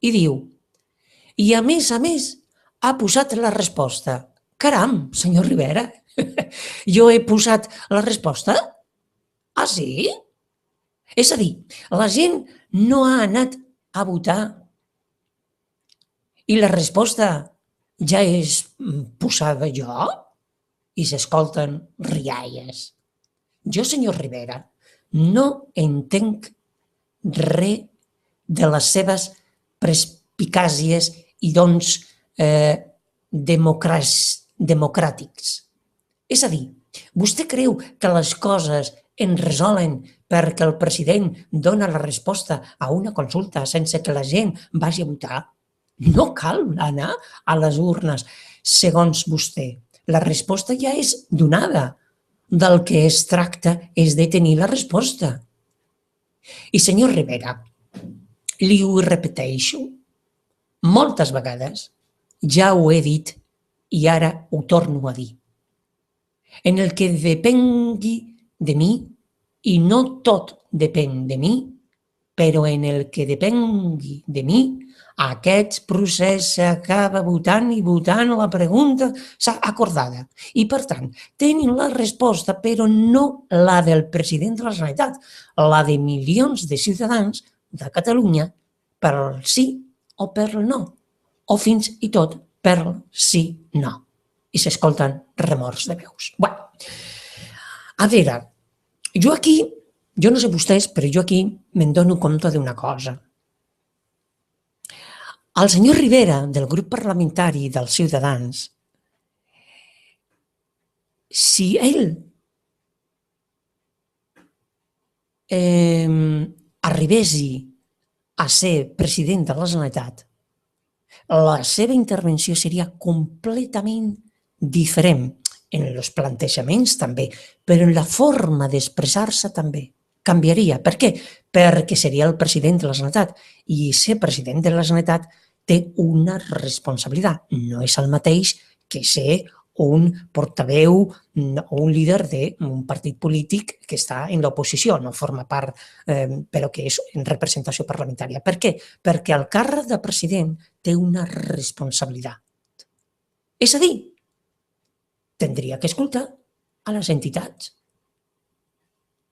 I diu, i a més, ha posat la resposta. Caram, senyor Rivera, jo he posat la resposta? Ah, sí? És a dir, la gent no ha anat a votar i la resposta ja és posada jo i s'escolten rialles. Jo, senyor Rivera, no entenc res de les seves perspicàcies i dons democràtics. És a dir, vostè creu que les coses es resolen perquè el president dona la resposta a una consulta sense que la gent vagi a votar? No cal anar a les urnes, segons vostè. La resposta ja és donada. Del que es tracta és de tenir la resposta. I, senyor Rivera, li ho repeteixo, moltes vegades ja ho he dit i ara ho torno a dir. En el que depengui de mi, i no tot depèn de mi, però en el que depengui de mi, aquest procés s'acaba votant i votant la pregunta s'ha acordada. I, per tant, tenen la resposta, però no la del president de la Generalitat, la de milions de ciutadans de Catalunya per el sí o per el no, o fins i tot per el sí no. I s'escolten remors de veus. Bé, a veure, jo no sé vostès, però jo aquí me'n dono compte d'una cosa. El senyor Rivera, del grup parlamentari dels Ciutadans, si ell arribés a ser president de la Generalitat, la seva intervenció seria completament diferent en els plantejaments també, però en la forma d'expressar-se també. Canviaria. Per què? Perquè seria el president de la Generalitat i ser president de la Generalitat té una responsabilitat. No és el mateix que ser un portaveu o un líder d'un partit polític que està en l'oposició, no forma part, però que és en representació parlamentària. Per què? Perquè el càrrec de president té una responsabilitat. És a dir, tindria que escoltar a les entitats.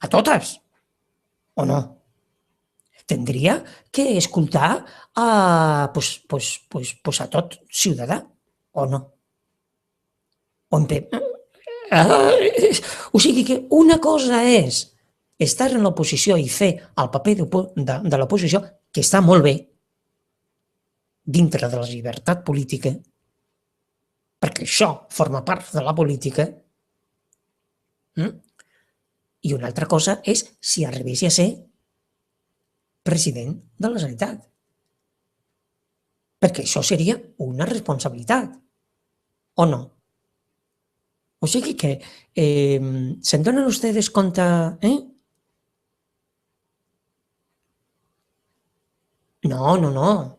A totes. O no? Tindria que escoltar a tot ciutadà, o no? O sigui que una cosa és estar en l'oposició i fer el paper de l'oposició, que està molt bé, dintre de la llibertat política, perquè això forma part de la política, i una altra cosa és si arribés a ser president de la Generalitat. Perquè això seria una responsabilitat, o no? O sigui que ¿se donen ustedes compte? No. No.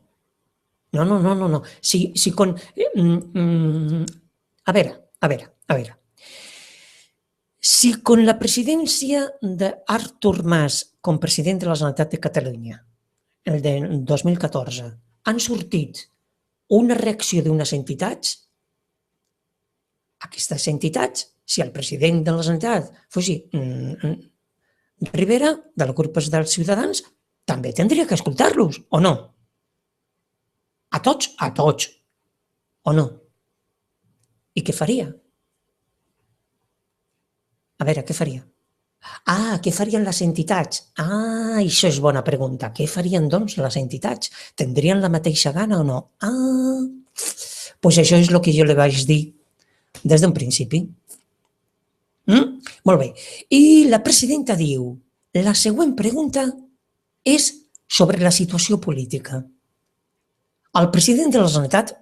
A veure. Si con la presidència d'Artur Mas com president de la Generalitat de Catalunya, el de 2014, han sortit una reacció d'unes entitats, aquestes entitats, si el president de la Generalitat fos Rivera, del grup dels Ciutadans, també tindria que escoltar-los, o no? A tots, o no? I què faria? A veure, què faria? Què farien les entitats? Això és bona pregunta. Què farien, doncs, les entitats? Tindrien la mateixa gana o no? Doncs això és el que jo li vaig dir des d'un principi. Molt bé. I la presidenta diu, la següent pregunta és sobre la situació política. El president de la Generalitat,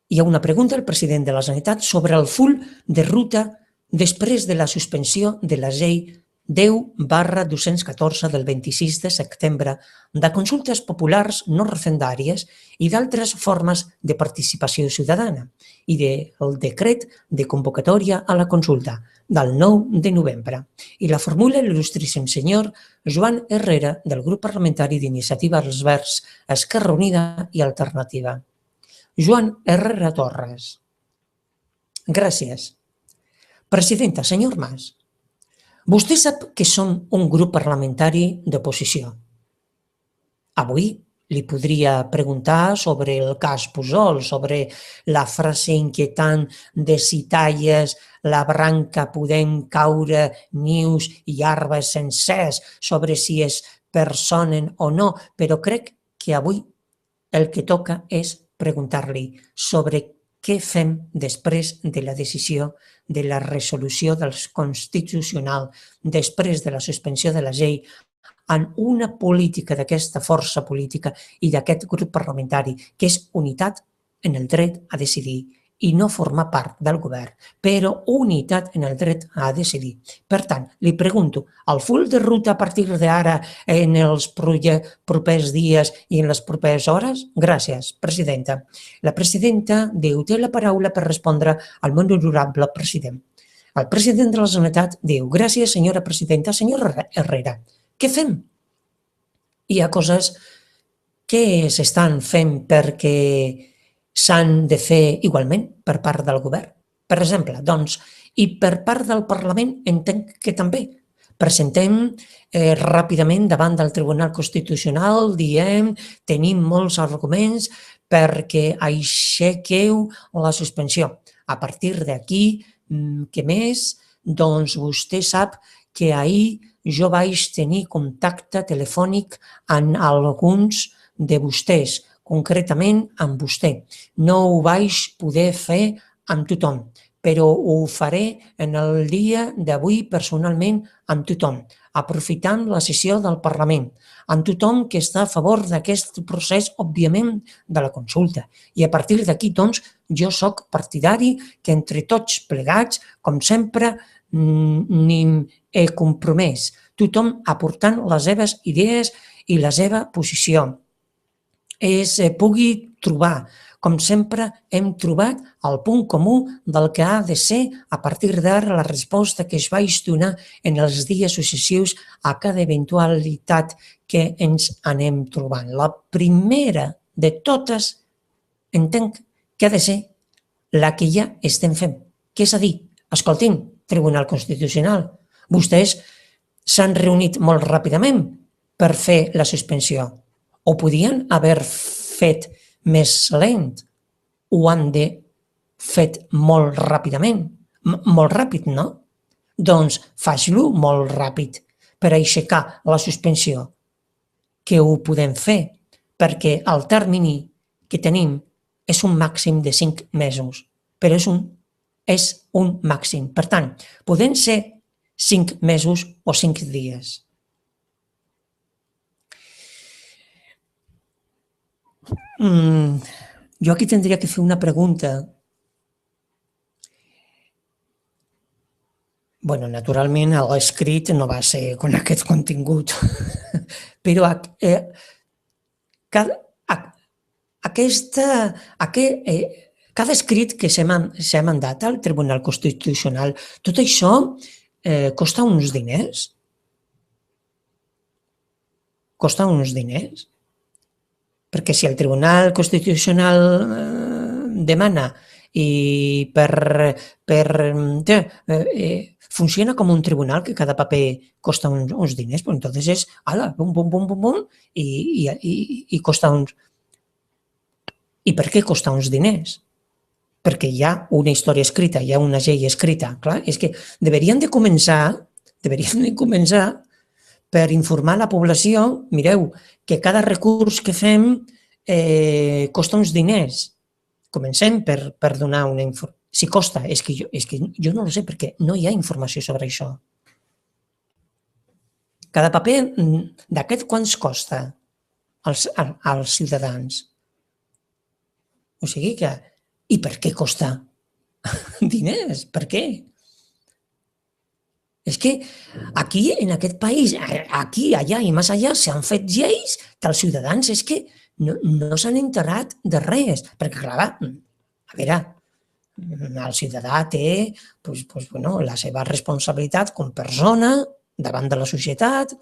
hi ha una pregunta al president de la Generalitat sobre el full de ruta després de la suspensió de la llei 10/214 del 26 de setembre de consultes populars no referendàries i d'altres formes de participació ciutadana i del decret de convocatòria a la consulta del 9 de novembre. I la formula l'il·lustríssim senyor Joan Herrera del grup parlamentari d'Iniciativa als Verds, Esquerra Unida i Alternativa. Joan Herrera Torres. Gràcies. Presidenta, senyor Mas, vostè sap que som un grup parlamentari d'oposició. Avui li podria preguntar sobre el cas Pujol, sobre la frase inquietant de si talles la branca podem caure nius i arbres sencers, sobre si es personen o no, però crec que avui el que toca és preguntar-li sobre què fem després de la decisió de la resolució del Constitucional, després de la suspensió de la llei, en una política d'aquesta força política i d'aquest grup parlamentari, que és unitat en el dret a decidir i no formar part del govern, però unitat en el dret a decidir. Per tant, li pregunto, el full de ruta a partir d'ara en els propers dies i en les properes hores? Gràcies, presidenta. La presidenta diu, té la paraula per respondre al molt honorable president. El president de la Generalitat diu, gràcies, senyora presidenta. Senyor Herrera, què fem? Hi ha coses que s'estan fent perquè s'han de fer igualment per part del govern. Per exemple, doncs, i per part del Parlament entenc que també. Presentem ràpidament davant del Tribunal Constitucional, diem, tenim molts arguments perquè aixequeu la suspensió. A partir d'aquí, què més? Doncs vostè sap que ahir jo vaig tenir contacte telefònic amb alguns de vostès, concretament amb vostè. No ho vaig poder fer amb tothom, però ho faré en el dia d'avui personalment amb tothom, aprofitant la sessió del Parlament, amb tothom que està a favor d'aquest procés, òbviament, de la consulta. I a partir d'aquí, doncs, jo sóc partidari que entre tots plegats, com sempre, n'hi he compromès, tothom aportant les seves idees i la seva posició. Es pugui trobar, com sempre hem trobat el punt comú del que ha de ser a partir d'ara la resposta que es vaig donar en els dies successius a cada eventualitat que ens anem trobant. La primera de totes entenc que ha de ser la que ja estem fent, que és a dir, escoltin, Tribunal Constitucional, vostès s'han reunit molt ràpidament per fer la suspensió. Ho podien haver fet més lent, ho han de fet molt ràpidament, molt ràpid, no? Doncs faig-lo molt ràpid per aixecar la suspensió, que ho podem fer, perquè el termini que tenim és un màxim de 5 mesos, però és un màxim. Per tant, poden ser 5 mesos o 5 dies. Jo aquí tindria que fer una pregunta. Bueno, naturalment, l'escrit no va ser con aquest contingut, però cada escrit que s'ha mandat al Tribunal Constitucional, tot això costa uns diners? Costa uns diners? Perquè si el Tribunal Constitucional demana i funciona com un tribunal que cada paper costa uns diners, pues entonces és, ala, bum, bum, bum, bum, bum, i costa uns... I per què costa uns diners? Perquè hi ha una història escrita, hi ha una llei escrita. Clar, és que deberien de començar per informar la població, mireu, que cada recurs que fem costa uns diners. Comencem per donar una informació. Si costa, és que jo no ho sé, perquè no hi ha informació sobre això. Cada paper d'aquest quants costa als ciutadans? O sigui que... I per què costa diners? Per què? És que aquí, en aquest país, aquí, allà i més allà, s'han fet lleis que els ciutadans és que no s'han enterat de res. Perquè, clar, a veure, el ciutadà té la seva responsabilitat com a persona davant de la societat,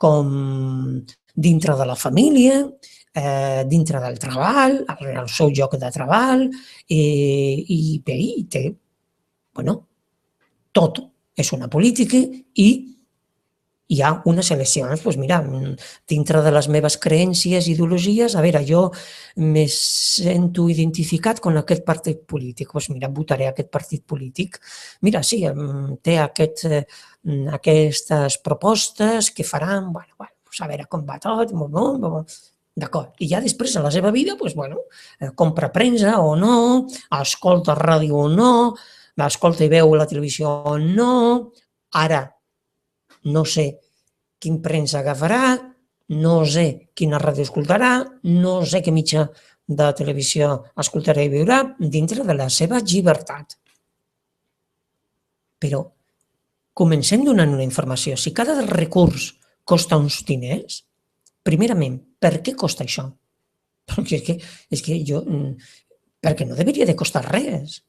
com dintre de la família, dintre del treball, el seu lloc de treball, i bé, té, tot és una política i hi ha unes eleccions, doncs mira, dintre de les meves creences i ideologies, a veure, jo me sento identificat amb aquest partit polític, doncs mira, votaré aquest partit polític. Mira, sí, té aquestes propostes que faran, a veure com va tot, d'acord. I ja després a la seva vida, compra premsa o no, escolta ràdio o no, escolta i veu la televisió o no, ara no sé quin premsa agafarà, no sé quina ràdio escoltarà, no sé què mitjà de televisió escoltarà i veurà dintre de la seva llibertat. Però comencem donant una informació. Si cada recurs costa uns diners, primerament, per què costa això? Perquè perquè no hauria de costar res.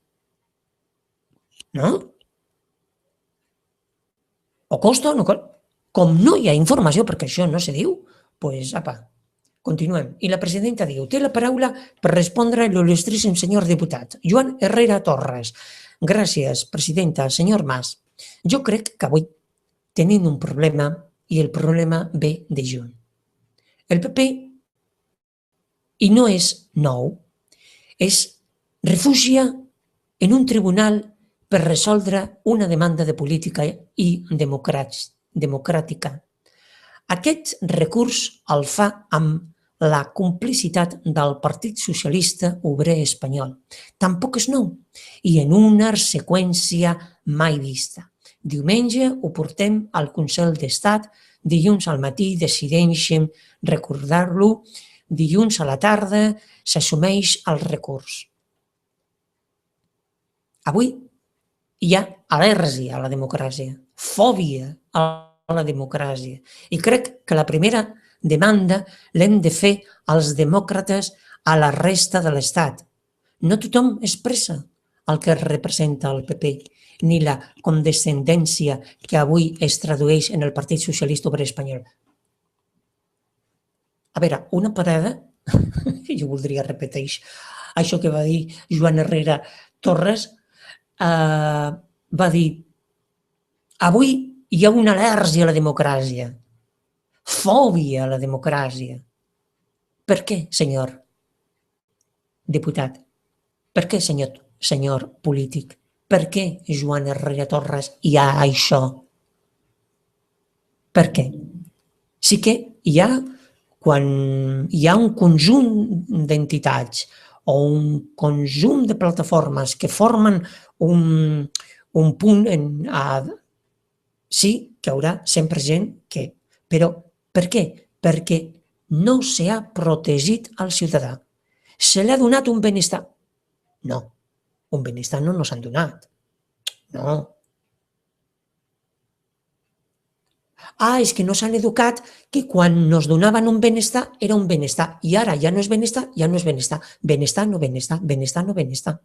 No? O costa o no costa. Com no hi ha informació, perquè això no se diu, doncs, apa, continuem. I la presidenta diu, té la paraula per respondre l'il·lustríssim senyor diputat, Joan Herrera Torres. Gràcies, presidenta. Senyor Mas, jo crec que avui tenim un problema i el problema ve de junt. El PP, i no és nou, es refugia en un tribunal per resoldre una demanda de política i democràtica. Aquest recurs el fa amb la complicitat del Partit Socialista Obrer Espanyol. Tampoc és nou i en una seqüència mai vista. Diumenge ho portem al Consell d'Estat, dilluns al matí decideixen recordar-lo, dilluns a la tarda s'assumeix el recurs. Avui hi ha al·lèrgia a la democràcia, fòbia a la democràcia. I crec que la primera demanda l'hem de fer als demòcrates a la resta de l'Estat. No tothom expressa el que representa el PP, ni la condescendència que avui es tradueix en el Partit Socialista Obrer Espanyol. A veure, una parada, jo voldria repetir això que va dir Joan Herrera Torres, va dir, avui hi ha una al·lèrgia a la democràcia, fòbia a la democràcia. Per què, senyor diputat? Per què, senyor polític? Per què, Joan Herrera Torres, hi ha això? Per què? Sí que hi ha, quan hi ha un conjunt d'entitats o un conjunt de plataformes que formen un punt, sí que hi haurà sempre gent que... Però per què? Perquè no s'ha protegit el ciutadà. Se li ha donat un benestar? No, un benestar no ens han donat. No. És que no s'han educat que quan ens donaven un benestar era un benestar i ara ja no és benestar, ja no és benestar. Benestar, no benestar, benestar, no benestar.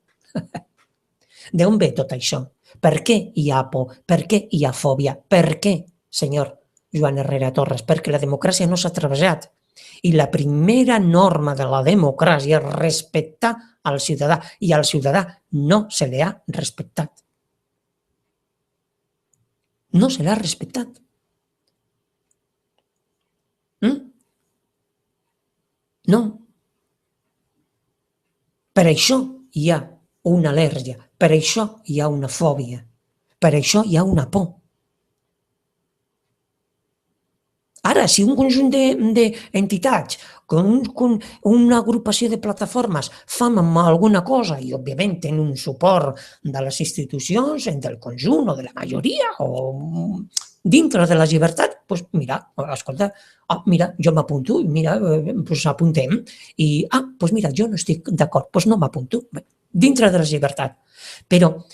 D'on ve tot això? Per què hi ha por? Per què hi ha fòbia? Per què, senyor Joan Herrera Torres? Perquè la democràcia no s'ha treballat. I la primera norma de la democràcia és respectar al ciutadà, i al ciutadà no se li ha respectat. No se l'ha respectat. No. Per això hi ha una al·lèrgia, per això hi ha una fòbia, per això hi ha una por. Ara, si un conjunt d'entitats, una agrupació de plataformes fan alguna cosa i, òbviament, tenen un suport de les institucions, del conjunt o de la majoria, o dintre de la llibertat, doncs mira, escolta, mira, jo m'apunto, mira, doncs apuntem, i, doncs mira, jo no estic d'acord, doncs no m'apunto, dintre de la llibertat. Però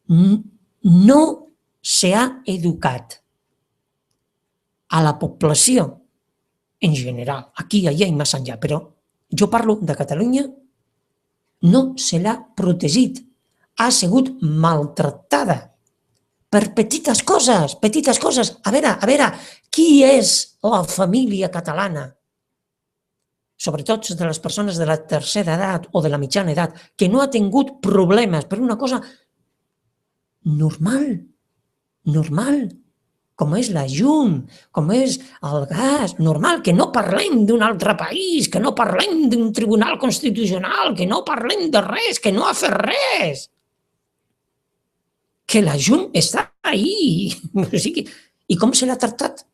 no s'ha educat a la població en general, aquí, allà i més enllà, però jo parlo de Catalunya, no se l'ha protegit, ha sigut maltractada per petites coses, petites coses. A veure, qui és la família catalana? Sobretot de les persones de la tercera edat o de la mitjana edat, que no ha tingut problemes per una cosa normal, com és la llum, com és el gas, normal, que no parlem d'un altre país, que no parlem d'un tribunal constitucional, que no parlem de res, que no ha fet res. Que la llum està ahí. I com se l'ha tractat?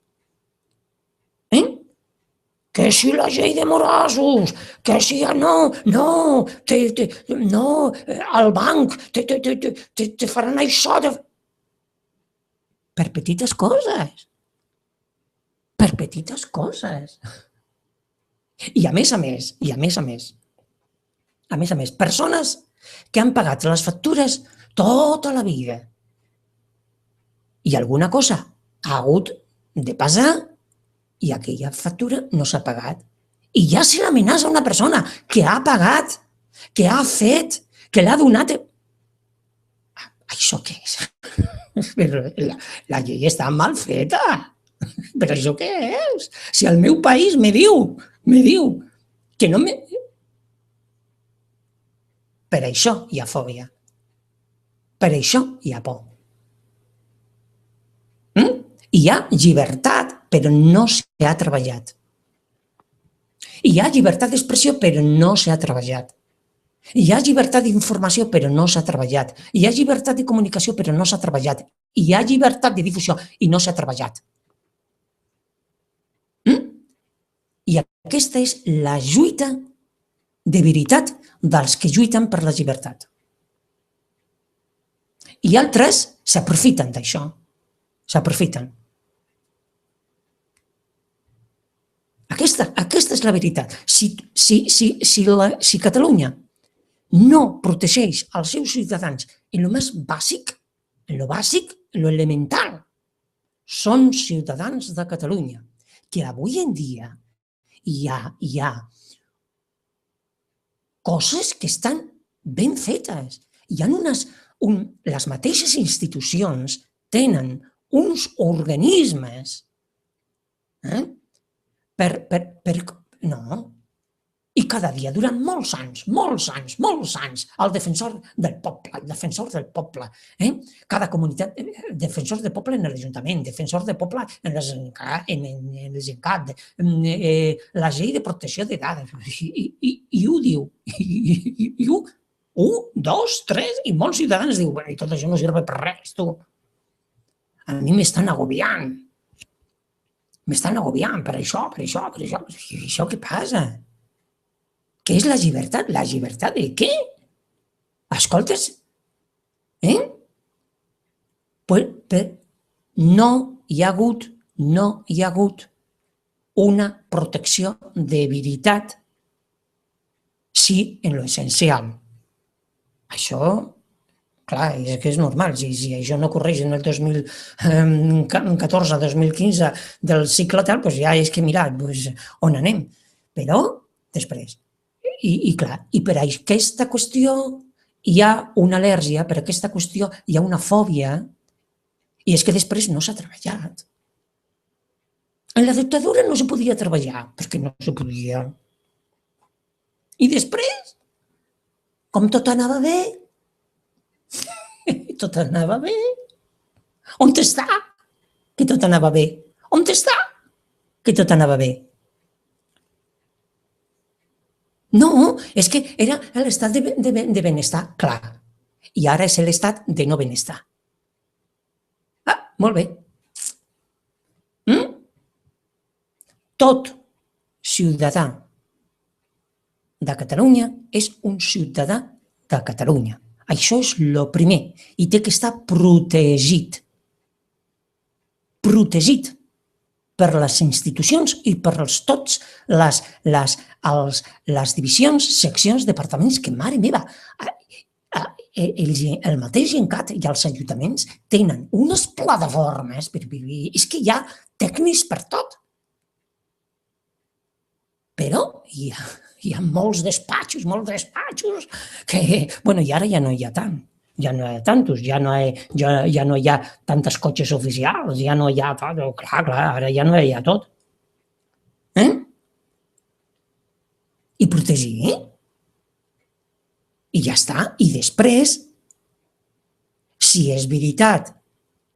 Que si la llei de Morosos, que si no, al banc te faran això de... Per petites coses. Per petites coses. I a més, persones que han pagat les factures tota la vida i alguna cosa ha hagut de passar i aquella factura no s'ha pagat. I ja se l'amenaça una persona que ha pagat, que ha fet, que l'ha donat... Això què és? La llei està mal feta. Però això què és? Si el meu país me diu que no me... Per això hi ha fòbia. Per això hi ha por. Hi ha llibertat, però no s'ha treballat. Hi ha llibertat d'expressió, però no s'ha treballat. Hi ha llibertat d'informació, però no s'ha treballat. Hi ha llibertat de comunicació, però no s'ha treballat. Hi ha llibertat de difusió i no s'ha treballat. I aquesta és la lluita de veritat dels que lluiten per la llibertat. I altres s'aprofiten d'això. S'aprofiten. Aquesta és la veritat. Si Catalunya no protegeix els seus ciutadans en el més bàsic, en lo bàsic, en lo elemental, són ciutadans de Catalunya, que avui en dia hi ha coses que estan ben fetes. Les mateixes institucions tenen uns organismes no. I cada dia, durant molts anys, el defensor del poble, cada comunitat, defensor del poble en l'Ajuntament, defensor del poble en les ENCAT, la llei de protecció de dades, i ho diu, i 1, 2, 3, i molts ciutadans diuen, bueno, i tot això no serve per res, tu. A mi m'estan agobiant. Per això. I això què passa? Què és la llibertat? La llibertat de què? Escoltes? No hi ha hagut una protecció de veritat, sí, en l'essencial. Això, clar, és que és normal. Si això no correix en el 2014-2015 del cicle tal, doncs ja és que, mira, on anem? Però, després, i clar, i per aquesta qüestió hi ha una al·lèrgia, per aquesta qüestió hi ha una fòbia, i és que després no s'ha treballat. En la dictadura no se podia treballar, perquè no se podia. I després, com tot anava bé, tot anava bé. On està? Que tot anava bé. On està? Que tot anava bé. No, és que era l'estat de benestar, clar. I ara és l'estat de no benestar. Ah, molt bé. Tot ciutadà de Catalunya és un ciutadà de Catalunya. Això és el primer. I té que estar protegit. Protegit per les institucions i per tots les divisions, seccions, departaments, que, mare meva, el mateix GenCat i els ajuntaments tenen unes plataformes per vivir. És que hi ha tècnics per tot. Però hi ha molts despatxos, que, bueno, i ara ja no hi ha tant. Ja no hi ha tantos, ja no hi ha tantes cotxes oficials, ja no hi ha tot, clar, ara ja no hi ha tot. I protegir. I ja està. I després, si és veritat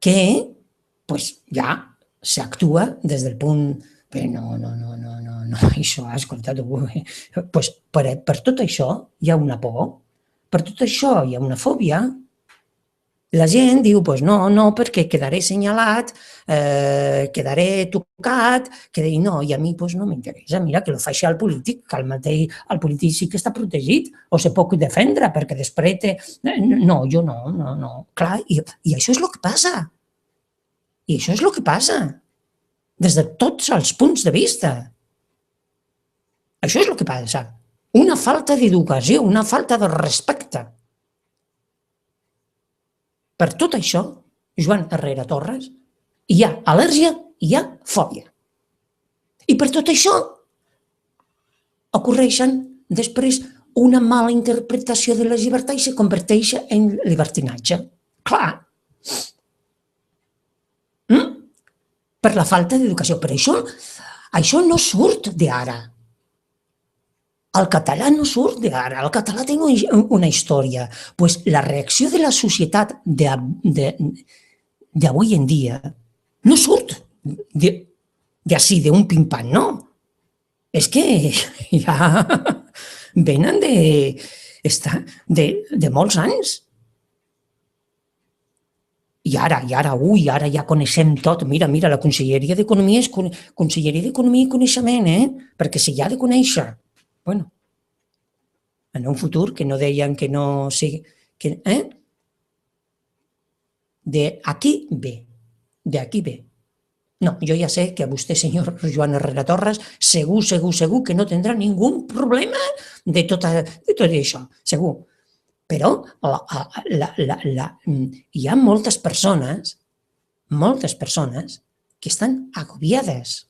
que, doncs ja s'actua des del punt... Però no, això, escolta, doncs per tot això hi ha una por, per tot això hi ha una fòbia. La gent diu, doncs no, perquè quedaré assenyalat, quedaré tocat, no, i a mi no m'interessa. Mira, que lo faci el polític, que el polític sí que està protegit, o se pot defendre, perquè després té... No, jo no. Clar, i això és el que passa. I això és el que passa. Des de tots els punts de vista. Això és el que passa. Una falta d'educació, una falta de respecte. Per tot això, Joan Herrera Torres, hi ha al·lèrgia i hi ha fòbia. I per tot això ocorreixen després una mala interpretació de la llibertat i se converteix en libertinatge. Clar. Per la falta d'educació. Però això no surt d'ara. El català no surt d'ara. El català té una història. Doncs la reacció de la societat d'avui en dia no surt d'ací, d'un pim-pam, no. És que ja venen de molts anys. I ara ja coneixem tot. Mira, la Conselleria d'Economia és Conselleria d'Economia i Coneixement, perquè si hi ha de conèixer, bueno, en un futur que no deien que no sigui... D'aquí ve. No, jo ja sé que a vostè, senyor Joan Herrera Torres, segur que no tindrà ningú problema de tot això, segur. Però hi ha moltes persones que estan agobiades,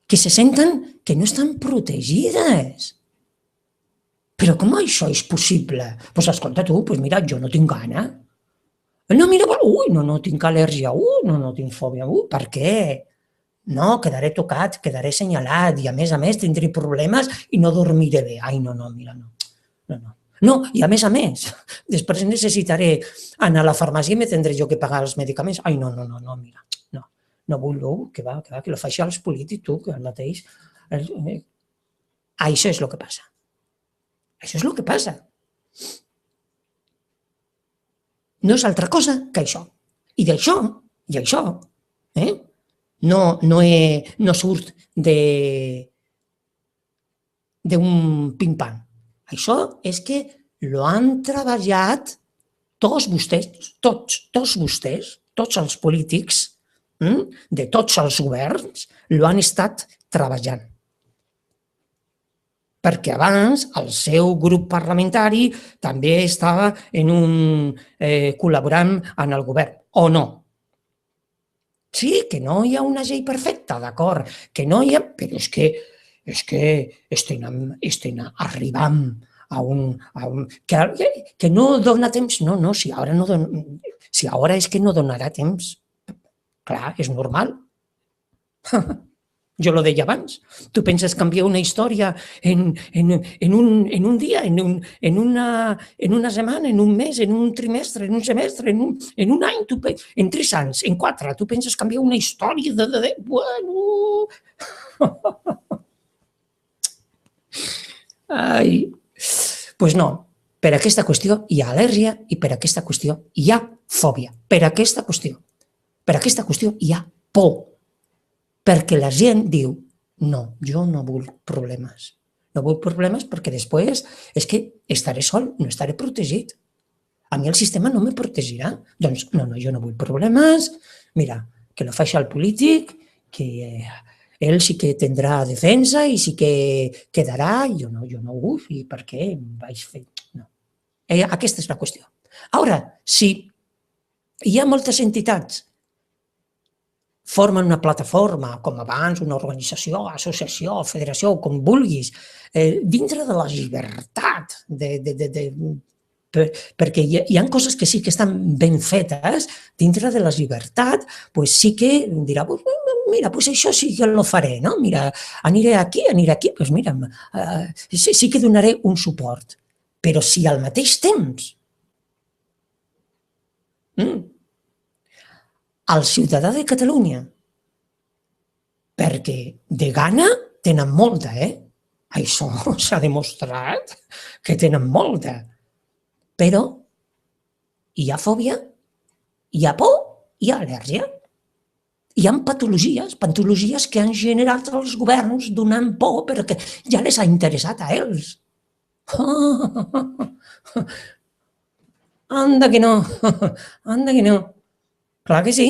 que se senten que no estan protegides. Però com això és possible? Doncs escolta tu, mira, jo no tinc gana. No, mira, no tinc al·lèrgia, no tinc fòbia, per què? No, quedaré tocat, quedaré assenyalat i a més tindré problemes i no dormiré bé. Ai, no, mira, no. No, i a més, després necessitaré anar a la farmàcia i me tindré jo que pagar els medicaments. Ai, no, mira, no vull, que lo faci als polítics, tu, que el mateix. Això és el que passa. Això és el que passa. No és altra cosa que això. I d'això, no surt d'un pim-pam. Això és que lo han treballat tots vostès, tots els polítics de tots els governs, lo han estat treballant. Perquè abans el seu grup parlamentari també estava col·laborant en el govern, o no? Sí, que no hi ha una llei perfecta, d'acord, que no hi ha... Però és que estem arribant a un... Que no dona temps, no, si ara és que no donarà temps Clar, és normal. Jo lo deia abans. Tu penses canviar una història en un dia, en una setmana, en un mes, en un trimestre, en un semestre, en un any, en 3 anys, en 4, tu penses canviar una història de... Bueno... Ai, pues no. Per aquesta qüestió hi ha al·lèrgia i per aquesta qüestió hi ha fòbia. Per aquesta qüestió hi ha por. Perquè la gent diu, no, jo no vull problemes. No vull problemes perquè després és que estaré sol, no estaré protegit. A mi el sistema no me protegirà. Doncs no, jo no vull problemes. Mira, que lo faci el polític, que ell sí que tindrà defensa i sí que quedarà. Jo no ho vull. I per què vaig fer? No. Aquesta és la qüestió. Ara, si hi ha moltes entitats formen una plataforma, com abans, una organització, associació, federació, com vulguis, dintre de la llibertat, perquè hi ha coses que sí que estan ben fetes, dintre de la llibertat, doncs sí que dirà, mira, això sí que lo faré, no? Mira, aniré aquí, doncs mira, sí que donaré un suport. Però si al mateix temps el ciutadà de Catalunya, perquè de gana tenen molta, Això s'ha demostrat que tenen molta. Però hi ha fòbia, hi ha por, hi ha al·lèrgia. Hi ha patologies que han generat els governs donant por perquè ja les ha interessat a ells. Anda que no, anda que no. Clar que sí.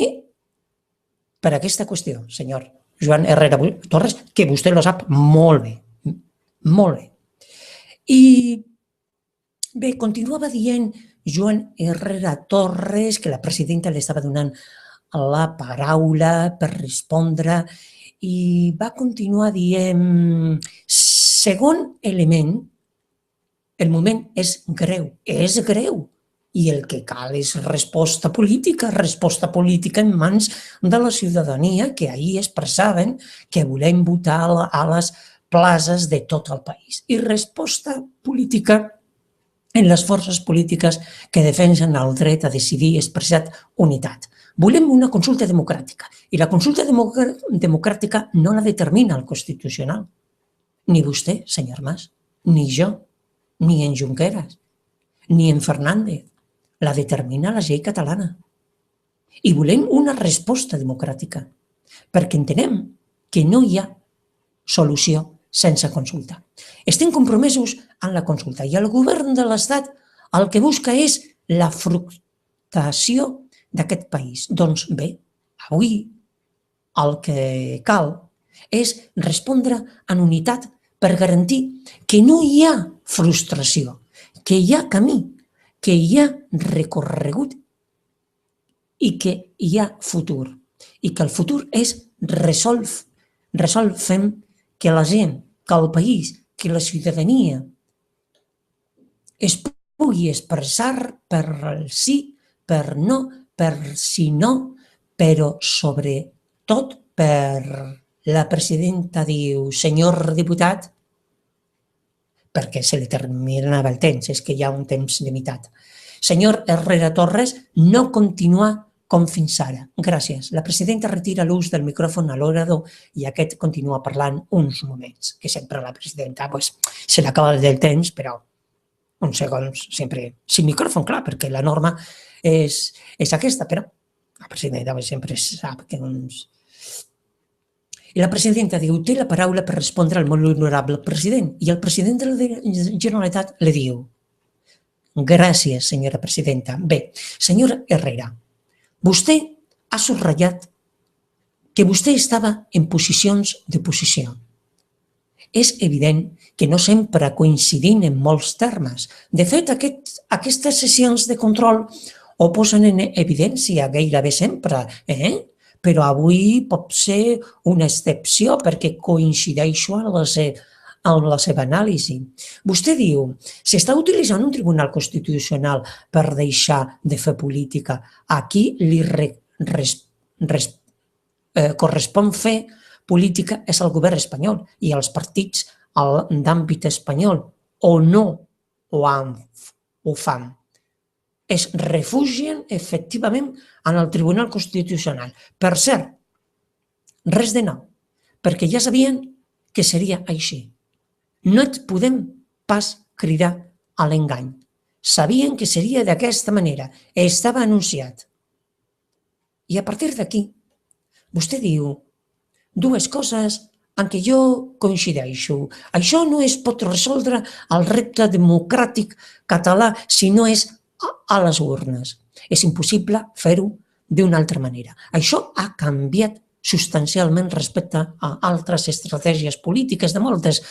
Per aquesta qüestió, senyor Joan Herrera Torres, que vostè lo sap molt bé. Molt bé. I bé, continuava dient Joan Herrera Torres que la presidenta li estava donant la paraula per respondre i va continuar dient, segon element, el moment és greu, i el que cal és resposta política en mans de la ciutadania que ahir expressaven que volem votar a les places de tot el país. I resposta política en les forces polítiques que defensen el dret a decidir expressat unitat. Volem una consulta democràtica i la consulta democràtica no la determina el Constitucional. Ni vostè, senyor Mas, ni jo, ni en Junqueras, ni en Fernández. La determina la llei catalana. I volem una resposta democràtica, perquè entenem que no hi ha solució sense consulta. Estem compromesos en la consulta i el govern de l'Estat el que busca és la fructació d'aquest país. Doncs bé, avui el que cal és respondre en unitat per garantir que no hi ha frustració, que hi ha camí, que hi ha recorregut i que hi ha futur. I que el futur és resolfem que la gent, que el país, que la ciutadania es pugui expressar per el sí, per no, per si no, però sobretot per la presidenta diu, senyor diputat, perquè se li terminava el temps, és que hi ha un temps limitat. Senyor Herrera Torres, no continua com fins ara. Gràcies. La presidenta retira l'ús del micròfon a l'orador i aquest continua parlant uns moments, que sempre la presidenta se l'acaba del temps, però uns segons sempre sin micròfon, clar, perquè la norma és aquesta, però la presidenta sempre sap que uns... I la presidenta diu, té la paraula per respondre al molt honorable president. I el president de la Generalitat li diu, gràcies, senyora presidenta. Bé, senyora Herrera, vostè ha subratllat que vostè estava en posicions d'oposició. És evident que no sempre coincidint en molts termes. De fet, aquestes sessions de control ho posen en evidència gairebé sempre, però avui pot ser una excepció perquè coincideixo en la seva anàlisi. Vostè diu, s'està utilitzant un tribunal constitucional per deixar de fer política. Aquí li correspon fer política és el govern espanyol i els partits d'àmbit espanyol, o no ho fan. Es refugien efectivament en el Tribunal Constitucional. Per cert, res de nou, perquè ja sabien que seria així. No et podem pas cridar a l'engany. Sabien que seria d'aquesta manera. Estava anunciat. I a partir d'aquí, vostè diu dues coses en què jo coincideixo. Això no es pot resoldre el repte democràtic català si no és a les urnes. És impossible fer-ho d'una altra manera. Això ha canviat substancialment respecte a altres estratègies polítiques de moltes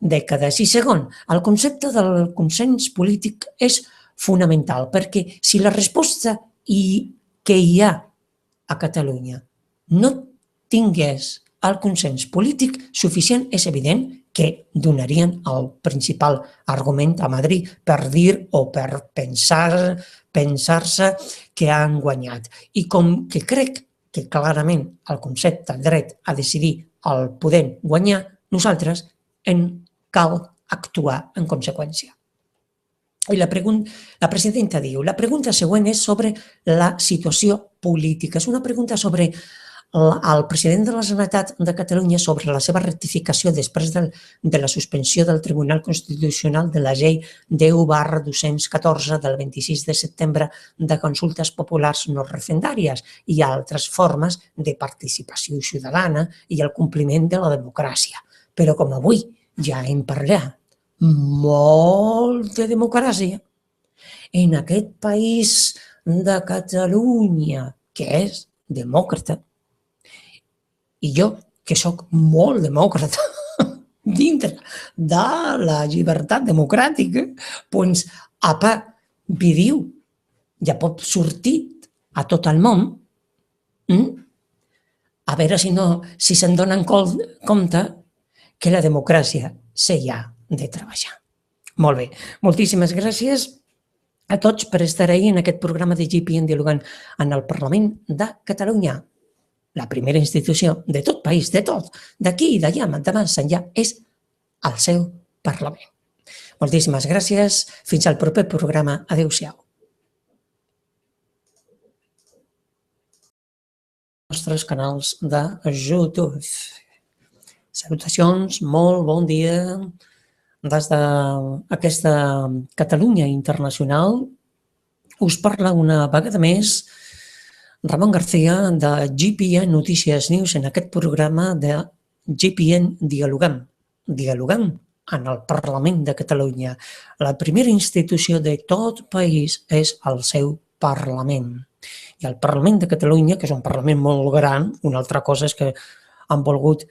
dècades. I segon, el concepte del consens polític és fonamental, perquè si la resposta que hi ha a Catalunya no tingués el consens polític suficient, és evident que donarien el principal argument a Madrid per dir o per pensar-se que han guanyat. I com que crec que clarament el concepte dret a decidir el podem guanyar, nosaltres cal actuar en conseqüència. I la presidenta diu, la pregunta següent és sobre la situació política. És una pregunta sobre el president de la Generalitat de Catalunya sobre la seva rectificació després de la suspensió del Tribunal Constitucional de la llei 10/214 del 26 de setembre de consultes populars no referendàries i altres formes de participació ciutadana i el compliment de la democràcia. Però com avui ja hem parlat molt de democràcia en aquest país de Catalunya, que és demòcrata, i jo, que sóc molt demòcrata dintre de la llibertat democràtica, doncs, apa, vídeo ja pot sortir a tot el món, a veure si se'n donen compte que la democràcia s'hi ha de treballar. Molt bé, moltíssimes gràcies a tots per estar ahí en aquest programa de GPN Dialogant en el Parlament de Catalunya. La primera institució de tot país, de tot, d'aquí i d'allà, d'abans enllà, és el seu Parlament. Moltíssimes gràcies. Fins al proper programa. Adéu-siau. Nostres canals de YouTube. Salutacions, molt bon dia des d'aquesta Catalunya internacional. Us parla una vegada més Ramon García de GPN Notícies News en aquest programa de GPN Dialogant. Dialogant en el Parlament de Catalunya. La primera institució de tot país és el seu Parlament. I el Parlament de Catalunya, que és un Parlament molt gran, una altra cosa és que han volgut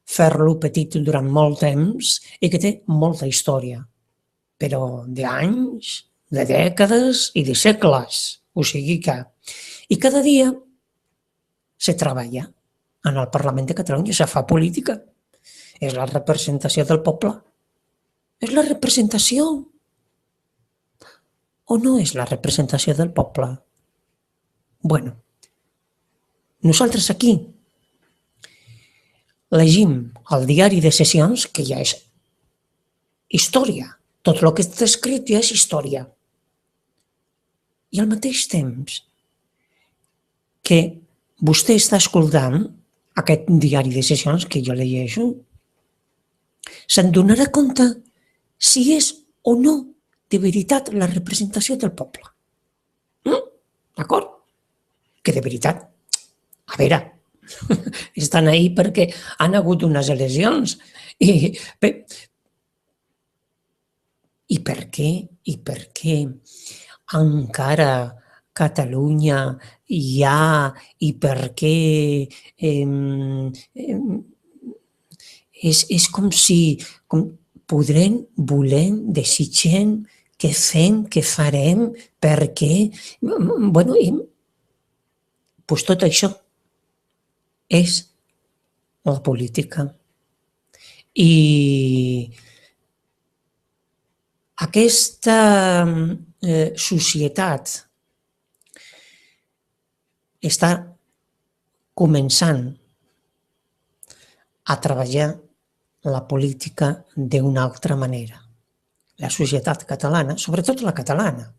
fer-lo petit durant molt temps i que té molta història, però d'anys, de dècades i de segles. O sigui que... I cada dia se treballa en el Parlament de Catalunya, se fa política. És la representació del poble. És la representació o no és la representació del poble? Bueno, nosaltres aquí llegim el diari de sessions, que ja és història. Tot el que està escrit ja és història. I al mateix temps que vostè està escoltant aquest diari de sessions que jo llegeixo, se'n donarà compte si és o no de veritat la representació del poble. D'acord? Que de veritat, a veure, estan ahí perquè han hagut unes eleccions. I per què encara Catalunya hi ha i per què és com si podrem, volem, desitgem, què fem, què farem, per què... Bueno, doncs tot això és la política. I aquesta societat està començant a treballar la política d'una altra manera. La societat catalana, sobretot la catalana,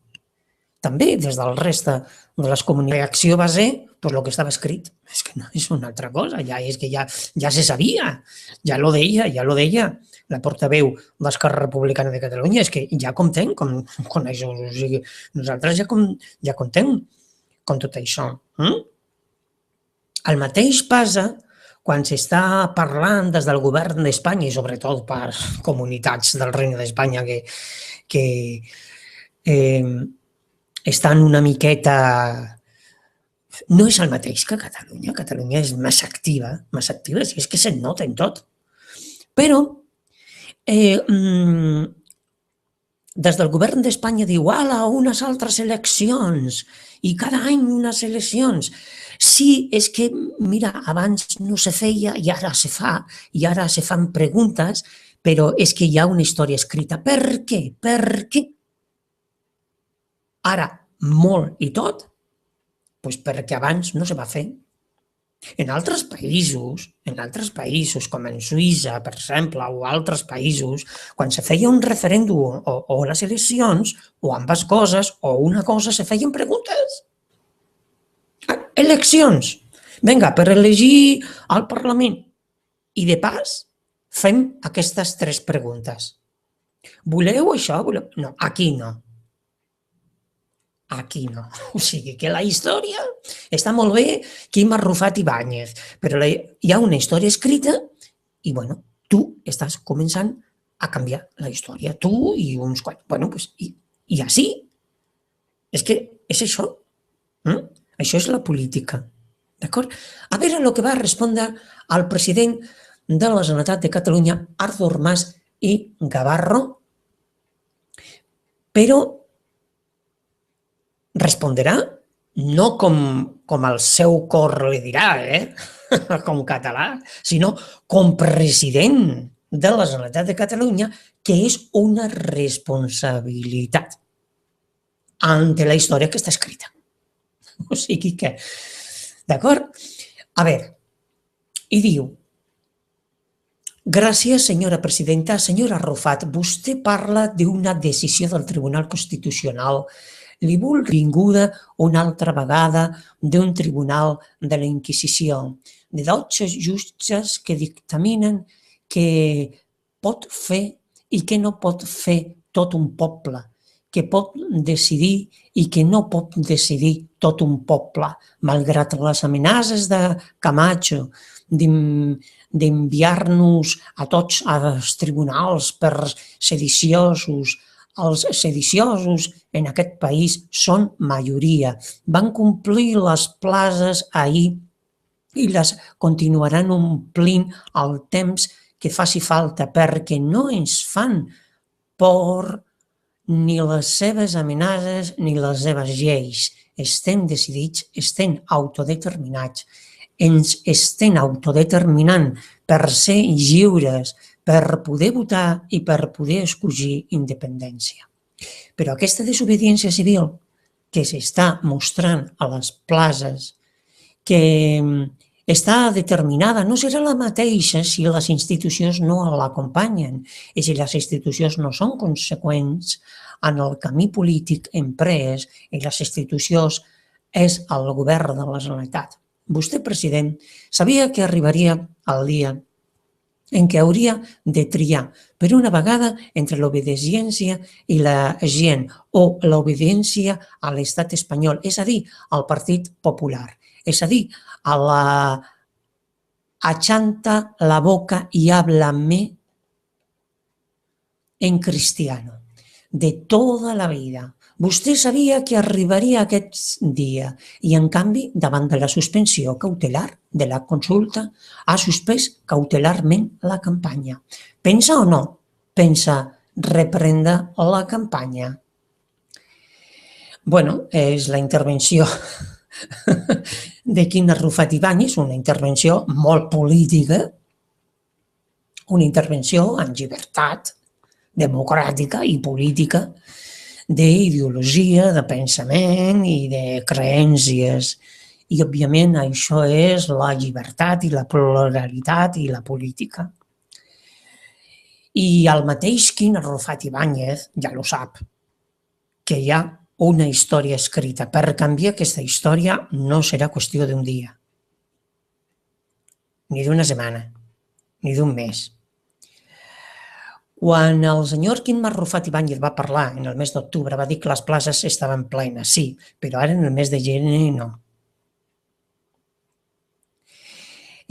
també des del reste de les comunitats. La reacció va ser el que estava escrit. És que no és una altra cosa, és que ja se sabia, ja lo deia la portaveu d'Esquerra Republicana de Catalunya, és que ja comptem con això, o sigui, nosaltres ja comptem con tot això. El mateix passa quan s'està parlant des del govern d'Espanya i sobretot per comunitats del Regne d'Espanya que estan una miqueta... No és el mateix que Catalunya. Catalunya és massa activa, si és que se'n nota en tot. Però des del govern d'Espanya diu unes altres eleccions i cada any unes eleccions. Sí, és que, mira, abans no se feia i ara se fa, i ara se fan preguntes, però és que hi ha una història escrita. Per què? Per què? Ara, molt i tot, doncs perquè abans no se va fer. En altres països, com en Suïssa, per exemple, o altres països, quan se feia un referèndum o les eleccions, o ambes coses, o una cosa, se feien preguntes. Eleccions! Vinga, per elegir al Parlament. I de pas, fem aquestes 3 preguntes. Voleu això? No, aquí no. Aquí no. O sigui que la història està molt bé, Quim Arrufat i Báñez, però hi ha una història escrita i, bueno, tu estàs començant a canviar la història. Tu i uns quants. Bueno, doncs, i així. És que és això. Això és la política. D'acord? A veure el que va respondre el president de la Generalitat de Catalunya, Artur Mas i Gavarro, però respondrà no com el seu cor li dirà, com català, sinó com president de la Generalitat de Catalunya, que és una responsabilitat ante la història que està escrita. O sigui que, d'acord? A veure, i diu: gràcies, senyora presidenta. Senyora Arrufat, vostè parla d'una decisió del Tribunal Constitucional. Li vull benvinguda una altra vegada d'un tribunal de la Inquisició, de 12 jutges que dictaminen què pot fer i què no pot fer tot un poble, que pot decidir i que no pot decidir tot un poble, malgrat les amenaces de Camacho d'enviar-nos a tots als tribunals per sediciosos. Els sediciosos en aquest país són majoria. Van complir les places ahir i les continuaran omplint el temps que faci falta, perquè no ens fan por ni les seves amenaces ni les seves lleis. Estem decidits, estem autodeterminats, ens estem autodeterminant per ser lliures, per poder votar i per poder escollir independència. Però aquesta desobediència civil que s'està mostrant a les places, que està determinada, no serà la mateixa si les institucions no l'acompanyen i si les institucions no són conseqüents en el camí polític emprès i les institucions és el govern de la Generalitat. Vostè, president, sabia que arribaria el dia en què hauria de triar per una vegada entre l'obediència i la gent o l'obediència a l'estat espanyol, és a dir, al Partit Popular, és a dir, a la achanta la boca y háblame en cristiano, de tota la vida. Vostè sabia que arribaria aquest dia i, en canvi, davant de la suspensió cautelar de la consulta, ha suspès cautelarment la campanya. Pensa o no? Pensa reprendre la campanya. Bueno, és la intervenció de Quim Arrufat i Báñez, una intervenció molt política, una intervenció en llibertat democràtica i política, d'ideologia, de pensament i de creències I, òbviament, això és la llibertat i la pluralitat i la política. I el mateix Quim Arrufat Ibáñez ja ho sap, que hi ha una història escrita. Per canviar aquesta història no serà qüestió d'un dia, ni d'una setmana, ni d'un mes. Quan el senyor Quim Arrufat Ibáñez va parlar en el mes d'octubre, va dir que les places estaven plenes, sí, però ara en el mes de gener no.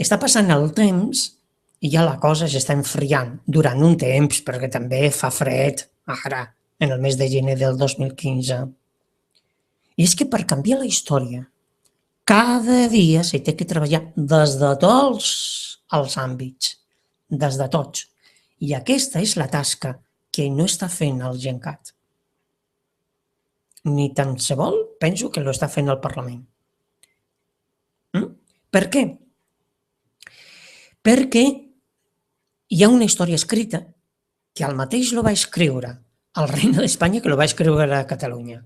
Està passant el temps i ja la cosa s'està enfriant durant un temps, perquè també fa fred ara, en el mes de gener del 2015. I és que per canviar la història, cada dia s'hi té que treballar des de tots els àmbits, des de tots. I aquesta és la tasca que no està fent el GenCat. Ni tan se vol, penso que l'està fent el Parlament. Per què? Perquè hi ha una història escrita que el mateix lo va escriure el regne d'Espanya que lo va escriure a Catalunya.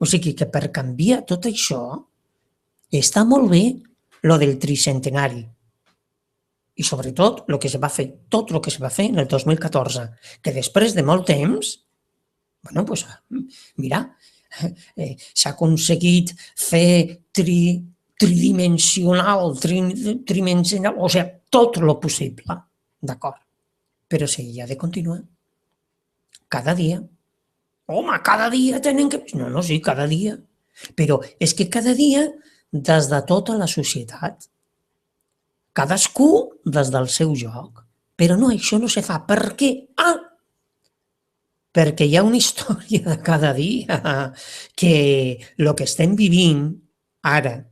O sigui que per canviar tot això està molt bé lo del tricentenari. I sobretot el que se va fer, tot el que se va fer en el 2014, que després de molt temps, mira, s'ha aconseguit fer tridimensional, o sigui, tot el possible, d'acord? Però sí, ha de continuar. Cada dia. Home, cada dia tenen que... No, sí, cada dia. Però és que cada dia, des de tota la societat, cadascú des del seu joc. Però no, això no se fa. Per què? Perquè hi ha una història de cada dia, que el que estem vivint ara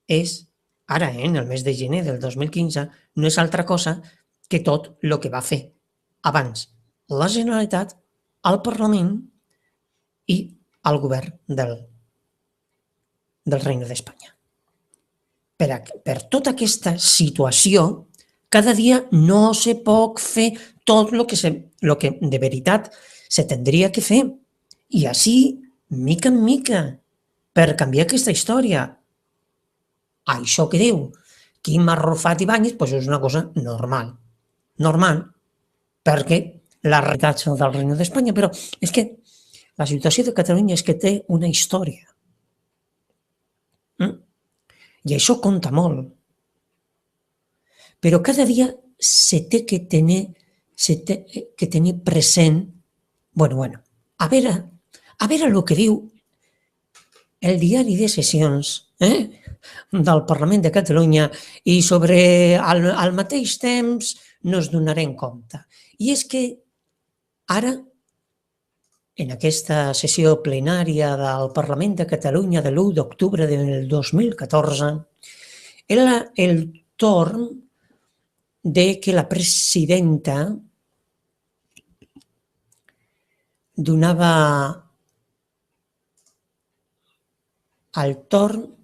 és, ara, en el mes de gener del 2015, no és altra cosa que tot el que va fer abans la Generalitat, el Parlament i el govern del Regne d'Espanya. Per tota aquesta situació, cada dia no se pot fer tot el que de veritat se tindria que fer. I així, mica en mica, per canviar aquesta història. Això que diu Quim Arrufat Ibáñez és una cosa normal. Normal, perquè la realitat del Regne d'Espanya, però és que la situació de Catalunya és que té una història. I això compta molt. Però cada dia se té que tenir present, a veure el que diu el diari de sessions del Parlament de Catalunya i sobre al mateix temps no es donarem compte. I és que ara, en aquesta sessió plenària del Parlament de Catalunya de l'1 d'octubre del 2014, era el torn de que la presidenta donava el torn,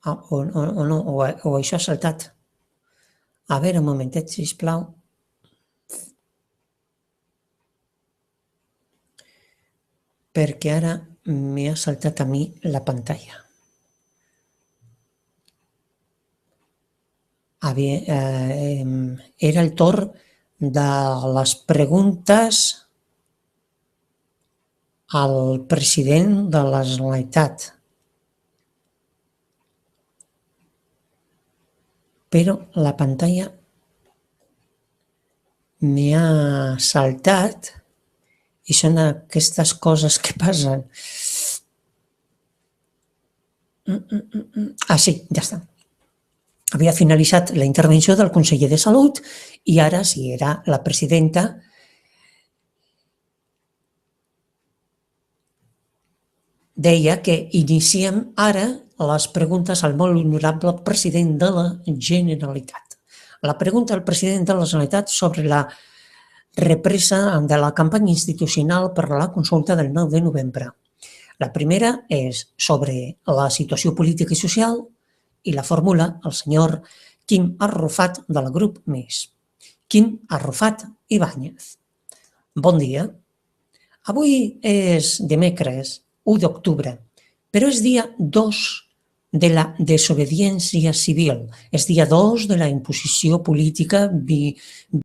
o això ha saltat. A veure, un momentet, sisplau. Perquè ara m'ha saltat a mi la pantalla. Era el torn de les preguntes al president de la Generalitat. Però la pantalla m'ha saltat i són aquestes coses que passen. Sí, ja està. Havia finalitzat la intervenció del conseller de Salut i ara sí, era la presidenta. Deia que iniciem ara les preguntes al molt honorable president de la Generalitat. La pregunta al president de la Generalitat sobre la represa de la campanya institucional per a la consulta del 9 de novembre. La primera és sobre la situació política i social i la formula el senyor Quim Arrufat del grup Més. Quim Arrufat Ibáñez. Bon dia. Avui és dimecres, 1 d'octubre, Però és dia 2 de la desobediència civil, és dia 2 de la imposició política